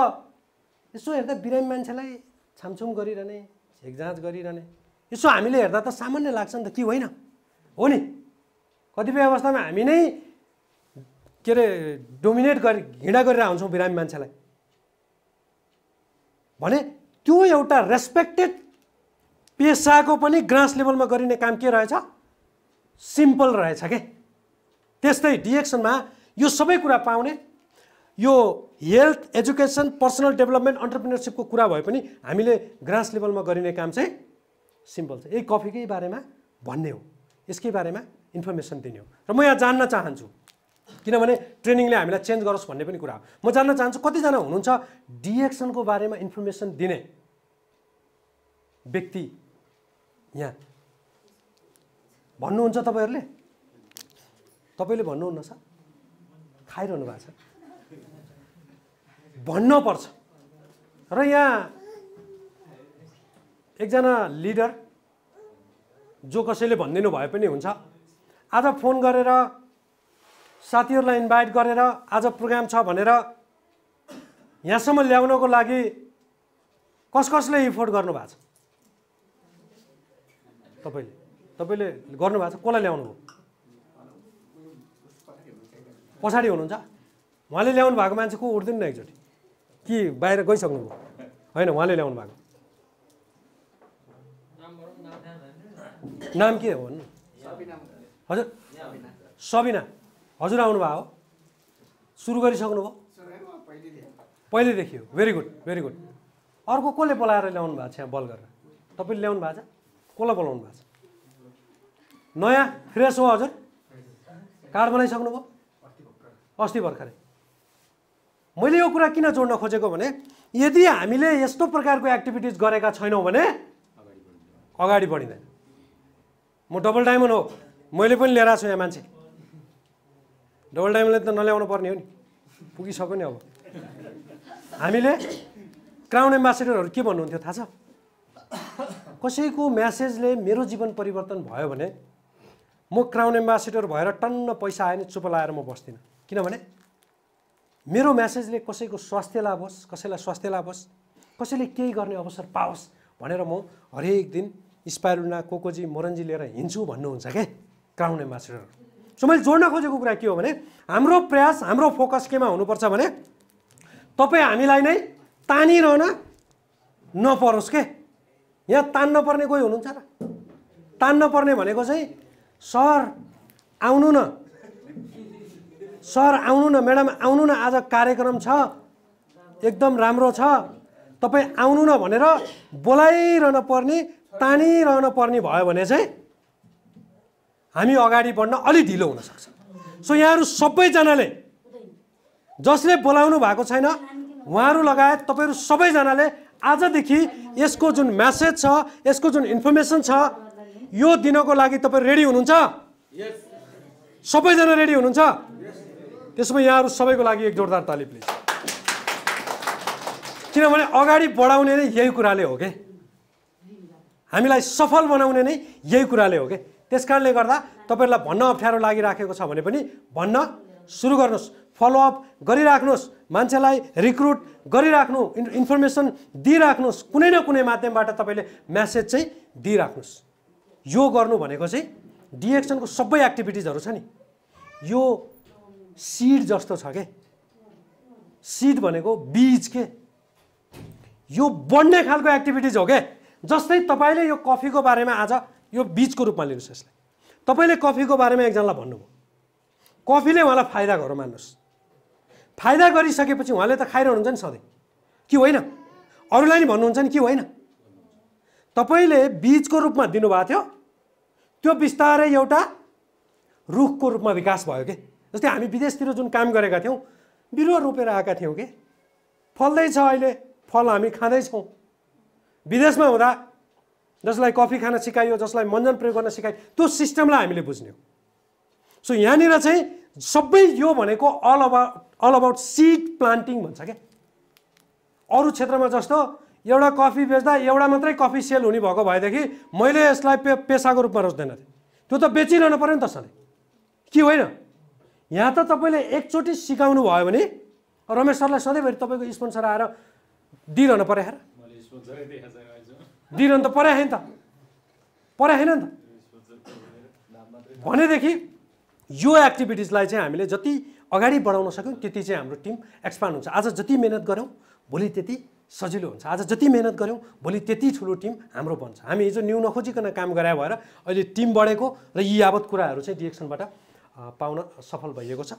A: यसो हेर्दा बिरामी मान्छेलाई छामछुम गरिरहने, झेकझाँच गरिरहने, यसो हामीले हेर्दा त सामान्य लाग्छ नि त, कि होइन? हो नि। कतिपय अवस्थामा हामी नै के अरे डोमिनेट गरी घृणा गरेर आउँछौँ बिरामी मान्छेलाई भने त्यो एउटा रेस्पेक्टेड पेसाको पनि ग्रास लेभलमा गरिने काम के रहेछ? सिम्पल रहेछ के। त्यस्तै डिएक्सनमा यो सबै कुरा पाउने, यो हेल्थ, एजुकेसन, पर्सनल डेभलपमेन्ट, एन्टरप्रेन्योरसिपको कुरा भए पनि हामीले ग्रास लेभलमा गरिने काम चाहिँ सिम्पल छ। यही कफीकै बारेमा भन्ने हो, यसकै बारेमा इन्फर्मेसन दिने हो। र म यहाँ जान्न चाहन्छु, किनभने ट्रेनिङले हामीलाई चेन्ज गरोस् भन्ने पनि कुरा हो। म जान्न चाहन्छु कतिजना हुनुहुन्छ डिएक्सनको बारेमा इन्फर्मेसन दिने व्यक्ति यहाँ भन्नुहुन्छ? तपाईँहरूले भन्नुहुन्न सर, खाइरहनु भएको छ। भन्न पर्छ। र यहाँ एकजना लिडर जो कसैले भनिदिनु भए पनि हुन्छ, आज फोन गरेर साथीहरूलाई इन्भाइट गरेर आज प्रोग्राम छ भनेर यहाँसम्म ल्याउनको लागि कसले इफोर्ट गर्नुभएको छ? तपाईँले गर्नुभएको छ। कसलाई ल्याउनु भयो? पछाडि हुनुहुन्छ उहाँले ल्याउनु भएको मान्छे को उठ्दैन न एकचोटि, कि बाहिर गइसक्नुभयो? होइन, उहाँले ल्याउनु भएको। नाम के हो भन्नु? हजुर सबिना। हजुर आउनुभयो हो? सुरु गरिसक्नुभयो? पहिलेदेखि हो। Very good, very good. अर्को कसले बोलाएर ल्याउनु भएको छ यहाँ बल गरेर? तपाईँले ल्याउनु भएको छ? कसलाई बोलाउनु भएको छ? नयाँ फ्रेस हो हजुर? कार्ड बनाइसक्नुभयो? अस्ति भर्खरै। मैले यो कुरा किन जोड्न खोजेको भने यदि हामीले यस्तो प्रकारको एक्टिभिटिज गरेका छैनौँ भने अगाडि बढिँदैन। म डबल डायमन्ड हो, मैले पनि लिएर आएको छु यहाँ मान्छे। डबल डायमन्डले त नल्याउनु पर्ने हो नि, पुगिसक्यो नि। अब हामीले क्राउन एम्बेसेडरहरू के भन्नुहुन्थ्यो थाहा छ? कसैको म्यासेजले मेरो जीवन परिवर्तन भयो भने म क्राउन एम्बेसेडर भएर टन्न पैसा आयो नि चुप लाएर म बस्दिनँ। किनभने मेरो म्यासेजले कसैको स्वास्थ्य लाभ होस्, कसैलाई स्वास्थ्य लाभ होस्, कसैले केही गर्ने अवसर पाओस् भनेर म हरेक दिन स्पाइरुलिना, कोकोजी, मोरन्जी लिएर हिँड्छु भन्नुहुन्छ क्या क्राउन एम्बेसेडर। सो मैले जोड्न खोजेको कुरा के हो भने हाम्रो प्रयास, हाम्रो फोकस केमा हुनुपर्छ भने तपाईँ हामीलाई नै तानिरहन नपरोस् के। यहाँ तान्न पर्ने कोही हुनुहुन्छ र? तान्न पर्ने भनेको चाहिँ सर आउनु न, सर आउनु न, म्याडम आउनु न, आज कार्यक्रम छ एकदम राम्रो छ, तपाईँ आउनु न भनेर बोलाइरहन पर्ने, तानिरहन पर्ने भयो भने चाहिँ हामी अगाडि बढ्न अलि ढिलो हुनसक्छ। सो यहाँहरू सबैजनाले जसले बोलाउनु भएको छैन उहाँहरू लगायत तपाईँहरू सबैजनाले आजदेखि यसको जुन म्यासेज छ, यसको जुन इन्फर्मेसन छ, यो दिनको लागि तपाईँ रेडी हुनुहुन्छ? सबैजना रेडी हुनुहुन्छ? त्यसो भए यहाँहरू सबैको लागि एक जोरदार ताली प्लिज। किनभने अगाडि बढाउने नै यही कुराले हो के, हामीलाई सफल बनाउने नै यही कुराले हो के। त्यस कारणले गर्दा तपाईँहरूलाई भन्न अप्ठ्यारो लागिराखेको छ भने पनि भन्न सुरु गर्नुहोस्, फलोअप गरिराख्नुहोस्, मान्छेलाई रिक्रुट गरिराख्नु, इन्फर्मेसन दिइराख्नुहोस्, कुनै न कुनै माध्यमबाट तपाईँले म्यासेज चाहिँ दिइराख्नुहोस्। यो गर्नु भनेको चाहिँ डिएक्सनको सबै एक्टिभिटिजहरू छ नि, यो सिड जस्तो छ के। सिड भनेको बीज के, यो बढ्ने खालको एक्टिभिटिज हो के। जस्तै तपाईँले यो कफीको बारेमा आज यो बीजको रूपमा लिनुहोस् यसलाई। तपाईँले कफीको बारेमा एकजनालाई भन्नुभयो, कफीले उहाँलाई फाइदा गर्यो मान्नुहोस्, फाइदा गरिसकेपछि उहाँले त खाइरहनुहुन्छ नि सधैँ, कि होइन? अरूलाई नि भन्नुहुन्छ नि कि होइन? तपाईँले बीजको रूपमा दिनुभएको थियो, त्यो बिस्तारै एउटा रुखको रूपमा विकास भयो के। जस्तै हामी विदेशतिर जुन काम गरेका थियौँ, बिरुवा रोपेर आएका थियौँ कि फल्दैछ, अहिले फल हामी खाँदैछौँ। विदेशमा हुँदा जसलाई कफी खान सिकाइयो, जसलाई मञ्जन प्रयोग गर्न सिकाइयो, त्यो सिस्टमलाई हामीले बुझ्ने हो। सो यहाँनिर चाहिँ सबै यो भनेको अल अबाउट सिड प्लान्टिङ भन्छ क्या। अरू क्षेत्रमा जस्तो एउटा कफी बेच्दा एउटा मात्रै कफी सेल हुने भएको भएदेखि मैले यसलाई पेसाको रूपमा रोज्दैन थिएँ, त्यो त बेचिरहनु पऱ्यो नि त सधैँ, कि होइन? यहाँ त तपाईँले एकचोटि सिकाउनु भयो भने रमेश सरलाई सधैँभरि तपाईँको स्पोन्सर आएर दिइरहनु पर्यो हेर, दिइरहनु त पर्यो होइन त, पर्यो होइन नि त। भनेदेखि यो एक्टिभिटिजलाई चाहिँ हामीले जति अगाडि बढाउन सक्यौँ त्यति चाहिँ हाम्रो टिम एक्सपान्ड हुन्छ। आज जति मेहनत गऱ्यौँ भोलि त्यति सजिलो हुन्छ, आज जति मेहनत गऱ्यौँ भोलि त्यति ठुलो टिम हाम्रो बन्छ। हामी हिजो न्यू नखोजिकन काम गरे भएर अहिले टिम बढेको र यी यावत कुराहरू चाहिँ डिएक्सनबाट पाउन सफल भइएको छ।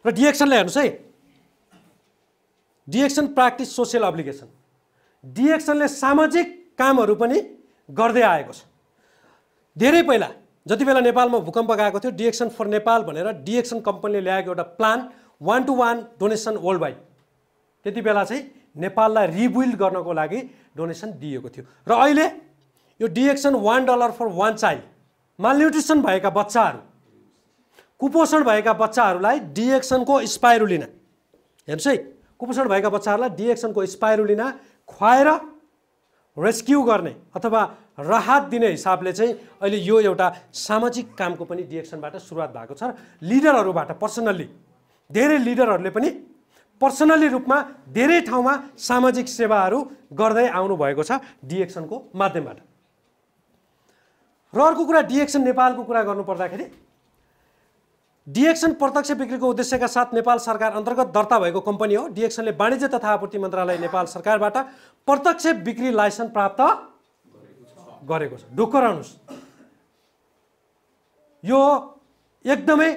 A: र डिएक्सनले हेर्नुहोस् है, डिएक्सन प्र्याक्टिस सोसियल अब्लिगेसन, डिएक्सनले सामाजिक कामहरू पनि गर्दै आएको छ। धेरै पहिला जति बेला नेपालमा भूकम्प गएको थियो, डिएक्सन फर नेपाल भनेर डिएक्सन कम्पनीले ल्याएको एउटा plan 1-to-1 donation world wide, त्यति बेला चाहिँ नेपाललाई रिबिल्ड गर्नको लागि डोनेसन दिएको थियो। र अहिले यो डिएक्सन $1 फर 1 चाइल्ड, मालन्युट्रिसन भएका बच्चाहरू, कुपोषण भएका बच्चाहरूलाई डिएक्सनको स्पाइरुलिना, हेर्नुहोस् है, कुपोषण भएका बच्चाहरूलाई डिएक्सनको स्पाइरुलिना खुवाएर रेस्क्यु गर्ने अथवा राहत दिने हिसाबले चाहिँ अहिले यो एउटा सामाजिक कामको पनि डिएक्सनबाट सुरुवात भएको छ। र लिडरहरूबाट पर्सनल्ली धेरै लिडरहरूले पनि पर्सनल्ली रूपमा धेरै ठाउँमा सामाजिक सेवाहरू गर्दै आउनुभएको छ डिएक्सनको माध्यमबाट। र अर्को कुरा डिएक्सन नेपालको कुरा गर्नुपर्दाखेरि डिएक्सन प्रत्यक्ष बिक्रीको उद्देश्यका साथ नेपाल सरकार अन्तर्गत दर्ता भएको कम्पनी हो। डिएक्सनले वाणिज्य तथा आपूर्ति मन्त्रालय नेपाल सरकारबाट प्रत्यक्ष बिक्री लाइसेन्स प्राप्त गरेको छ। ढुक्क रहनुहोस्, यो एकदमै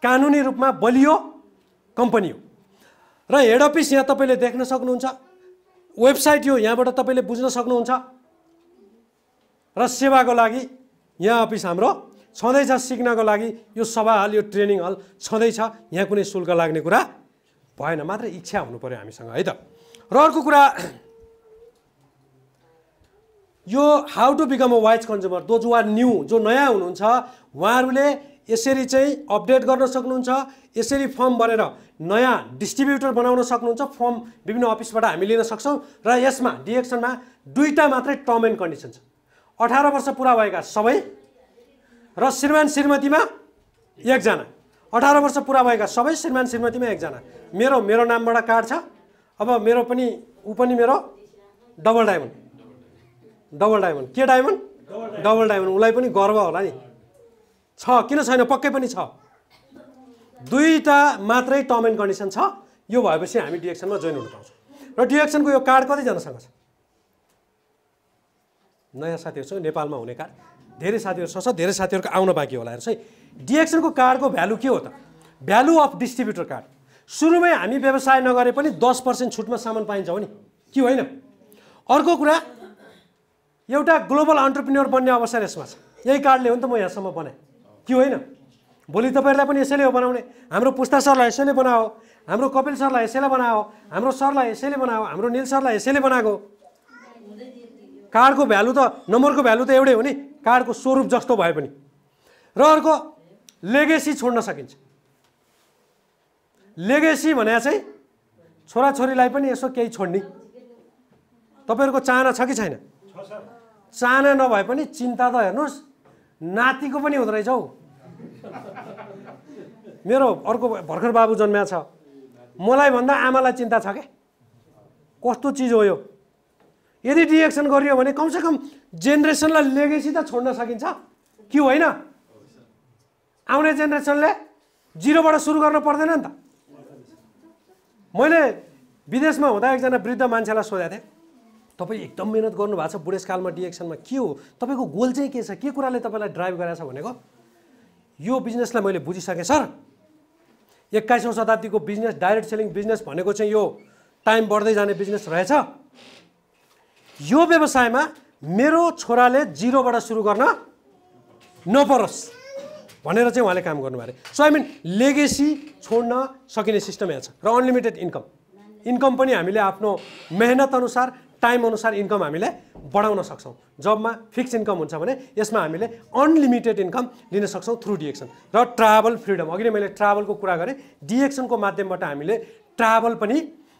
A: कानुनी रूपमा बलियो कम्पनी हो। र हेड अफिस यहाँ तपाईँले देख्न सक्नुहुन्छ, वेबसाइट यो यहाँबाट तपाईँले बुझ्न सक्नुहुन्छ। र सेवाको लागि यहाँ अफिस हाम्रो छँदैछ सिक्नको लागि यो सभा हल यो ट्रेनिङ हल छँदैछ, यहाँ कुनै शुल्क लाग्ने कुरा भएन, मात्र इच्छा हुनु पर्यो हामीसँग है त। र अर्को कुरा यो how to become a wise consumer, those who are new, जो नयाँ हुनुहुन्छ उहाँहरूले यसरी चाहिँ अपडेट गर्न सक्नुहुन्छ, यसरी फर्म भरेर नयाँ डिस्ट्रिब्युटर बनाउन सक्नुहुन्छ, फर्म विभिन्न अफिसबाट हामी लिन सक्छौँ। र यसमा डिएक्सनमा दुईटा मात्रै टर्म एन्ड कन्डिसन छ, 18 वर्ष पुरा भएका सबै र श्रीमान श्रीमतीमा एकजना, 18 वर्ष पुरा भएका सबै श्रीमान श्रीमतीमा एकजना। मेरो नामबाट कार्ड छ, अब मेरो पनि ऊ पनि मेरो डबल डायमन्ड के डायमन्ड डबल डायमन्ड, उसलाई पनि गर्व होला नि, छ किन छैन, पक्कै पनि छ। दुईटा मात्रै टर्म एन्ड कन्डिसन छ, यो भएपछि हामी डिएक्सनमा जोइन हुन पाउँछौँ। र डिएक्सनको यो कार्ड कतिजनासँग छ? नयाँ साथीहरूसँग नेपालमा हुने कार्ड धेरै साथीहरूसँग छ, धेरै साथीहरूको आउन बाँकी होला। हेर्नुहोस् है, डिएक्सनको कार्डको भ्यालु के हो त? Value of distributor card. सुरुमै हामी व्यवसाय नगरे पनि 10% छुटमा सामान पाइन्छ हो नि, कि होइन? अर्को कुरा, एउटा ग्लोबल एन्टरप्रेन्योर बन्ने अवसर यसमा छ। यही कार्डले हो नि त म यहाँसम्म बनाएँ, कि होइन? भोलि तपाईँहरूलाई पनि यसैले हो बनाउने। हाम्रो पुस्ता सरलाई यसैले बनाओ, हाम्रो कपिल सरलाई यसैले बनाओ, हाम्रो सरलाई यसैले बनाओ, हाम्रो निल सरलाई यसैले बनाएको। कार्डको भ्यालु त, नम्बरको भ्यालु त एउटै हो नि, कार्डको स्वरूप जस्तो भए पनि। र अर्को लेगेसी छोड्न सकिन्छ। लेगेसी भने चाहिँ छोराछोरीलाई पनि यसो केही छोड्ने। तपाईँहरूको चाहना छ कि छैन? चाहना नभए पनि चिन्ता त हेर्नुहोस्, नातिको पनि हुँदो रहेछ हौ। मेरो अर्को भर्खर बाबु जन्मिया छ, मलाई भन्दा आमालाई चिन्ता छ क्या, कस्तो चिज हो यो। यदि डिएक्सन गरियो भने कमसेकम जेनेरेसनलाई लेगेसी त छोड्न सकिन्छ, कि होइन? आउने जेनेरेसनले जिरोबाट सुरु गर्न पर्दैन नि त। मैले विदेशमा हुँदा एकजना वृद्ध मान्छेलाई सोधेको थिएँ, तपाईँ एकदम मेहनत गर्नुभएको छ बुढेसकालमा डिएक्सनमा, के हो तपाईँको गोल चाहिँ के छ, के कुराले तपाईँलाई ड्राइभ गरेछ भनेको? यो बिजनेसलाई मैले बुझिसकेँ सर, 21औं शताब्दीको बिजनेस, डाइरेक्ट सेलिङ बिजनेस भनेको चाहिँ यो टाइम बढ्दै जाने बिजनेस रहेछ। यो व्यवसायमा मेरो छोराले जिरोबाट सुरु गर्न नपरोस् भनेर चाहिँ उहाँले काम गर्नुभयो अरे। सो आई मिन लेगेसी छोड्न सकिने सिस्टम यहाँ छ। र अनलिमिटेड इन्कम पनि हामीले आफ्नो मेहनत अनुसार, टाइम अनुसार इन्कम हामीले बढाउन सक्छौँ। जबमा फिक्स इन्कम हुन्छ भने यसमा हामीले अनलिमिटेड इन्कम लिन सक्छौँ थ्रु डिएक्सन। र ट्राभल फ्रिडम, अघि नै मैले ट्राभलको कुरा गरेँ, डिएक्सनको माध्यमबाट हामीले ट्राभल पनि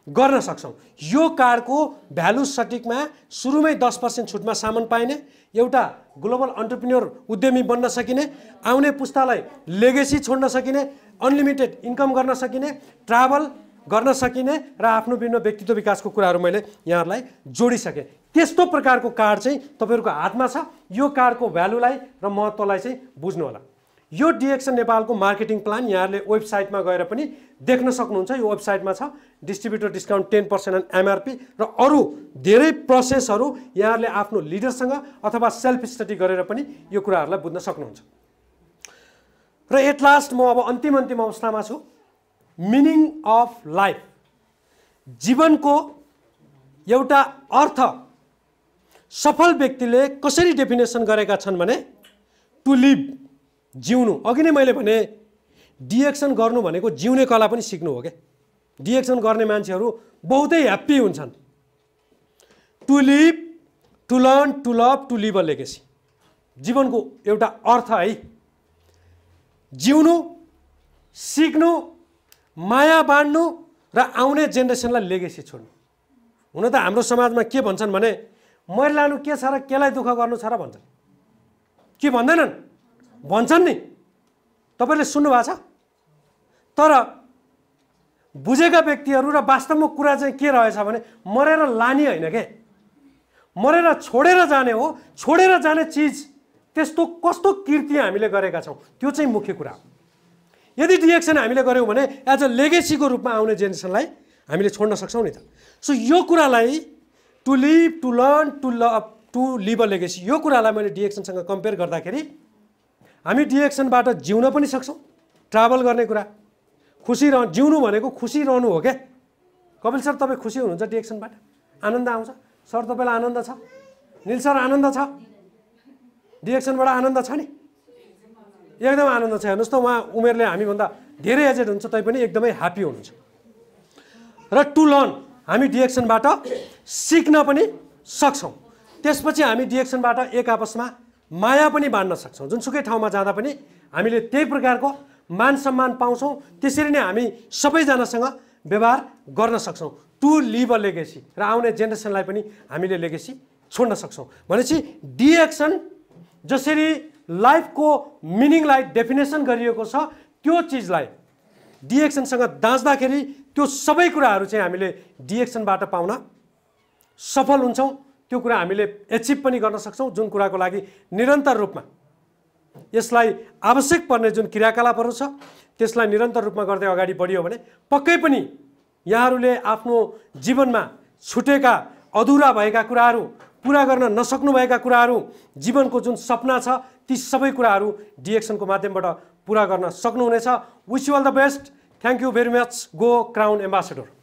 A: गर्न सक्छौँ। यो कार्डको भ्यालु सटिकमा सुरुमै 10% छुटमा सामान पाइने, एउटा ग्लोबल एन्टरप्रेन्योर उद्यमी बन्न सकिने, आउने पुस्तालाई लेगेसी छोड्न सकिने, अनलिमिटेड इन्कम गर्न सकिने, ट्राभल गर्न सकिने र आफ्नो विभिन्न व्यक्तित्व विकासको कुराहरू मैले यहाँहरूलाई जोडिसकेँ। त्यस्तो प्रकारको कार्ड चाहिँ तपाईँहरूको हातमा छ। यो कार्डको भ्यालुलाई र महत्त्वलाई चाहिँ बुझ्नु होला। यो डिएक्सन नेपालको मार्केटिङ प्लान यहाँहरूले वेबसाइटमा गएर पनि देख्न सक्नुहुन्छ। यो वेबसाइटमा छ, डिस्ट्रिब्युटर डिस्काउन्ट 10% अन एमआरपी र अरू धेरै प्रोसेसहरू यहाँहरूले आफ्नो लिडरसँग अथवा सेल्फ स्टडी गरेर पनि यो कुराहरूलाई बुझ्न सक्नुहुन्छ। र एट लास्ट म अब अन्तिम अवस्थामा छु, मिनिङ अफ लाइफ, जीवनको एउटा अर्थ सफल व्यक्तिले कसरी डेफिनेसन गरेका छन् भने टु लिभ, जिउनु। अघि नै मैले भने डिएक्सन गर्नु भनेको जिउने कला पनि सिक्नु हो क्या। डिएक्सन गर्ने मान्छेहरू बहुतै ह्याप्पी हुन्छन्। To live, to learn, to love, to live a legacy, जीवनको एउटा अर्थ है। जिउनु, सिक्नु, माया बाँड्नु र आउने जेनेरेसनलाई लेगेसी छोड्नु। हुन त हाम्रो समाजमा के भन्छन् भने मरि लानु के छ र केलाई दुःख गर्नु छ र भन्छन्, के भन्दैनन्? भन्छन् नि, तपाईँले सुन्नुभएको छ। तर बुझेका व्यक्तिहरू र वास्तवमा कुरा चाहिँ के रहेछ भने मरेर लाने होइन के, मरेर छोडेर जाने हो। छोडेर जाने चिज त्यस्तो कस्तो कृति हामीले गरेका छौँ, त्यो चाहिँ मुख्य कुरा हो। यदि डिएक्सन हामीले गऱ्यौँ भने एज अ लेगेसीको रूपमा आउने जेनेरेसनलाई हामीले छोड्न सक्छौँ नि त। सो यो कुरालाई to live, to learn, to love, to live a legacy, यो कुरालाई मैले डिएक्सनसँग कम्पेयर गर्दाखेरि हामी डिएक्सनबाट जिउन पनि सक्छौँ। ट्राभल गर्ने कुरा, खुसी जिउनु भनेको खुसी रहनु हो क्या। कपिल सर तपाईँ खुसी हुनुहुन्छ डिएक्सनबाट? आनन्द आउँछ? सर तपाईँलाई आनन्द छ? निल सर आनन्द छ? डिएक्सनबाट आनन्द छ नि? एकदम आनन्द छ। हेर्नुहोस् त उहाँ उमेरले हामीभन्दा धेरै एजेड हुन्छ तैपनि एकदमै ह्याप्पी हुनुहुन्छ। र टु लर्न हामी डिएक्सनबाट सिक्न पनि सक्छौँ। त्यसपछि हामी डिएक्सनबाट एक आपसमा माया पनि बाँड्न सक्छौँ। जुनसुकै ठाउँमा जाँदा पनि हामीले त्यही प्रकारको मान सम्मान पाउँछौँ। त्यसरी नै हामी सबैजनासँग व्यवहार गर्न सक्छौँ। टु लिभ अ लेगेसी र आउने जेनेरेसनलाई पनि हामीले लेगेसी छोड्न सक्छौँ। भनेपछि डिएक्सन जसरी लाइफको मिनिङलाई डेफिनेसन गरिएको छ त्यो चिजलाई डिएक्सनसँग दाँच्दाखेरि त्यो सबै कुराहरू चाहिँ हामीले डिएक्सनबाट पाउन सफल हुन्छौँ। त्यो कुरा हामीले एचिभ पनि गर्न सक्छौँ। जुन कुराको लागि निरन्तर रूपमा यसलाई आवश्यक पर्ने जुन क्रियाकलापहरू छ त्यसलाई निरन्तर रूपमा गर्दै अगाडि बढियो भने पक्कै पनि यहाँहरूले आफ्नो जीवनमा छुटेका अधुरा भएका कुराहरू, पुरा गर्न नसक्नुभएका कुराहरू, जीवनको जुन सपना छ ती सबै कुराहरू डिएक्सनको माध्यमबाट पुरा गर्न सक्नुहुनेछ। Wish you all the best. Thank you very much. Go crown ambassador.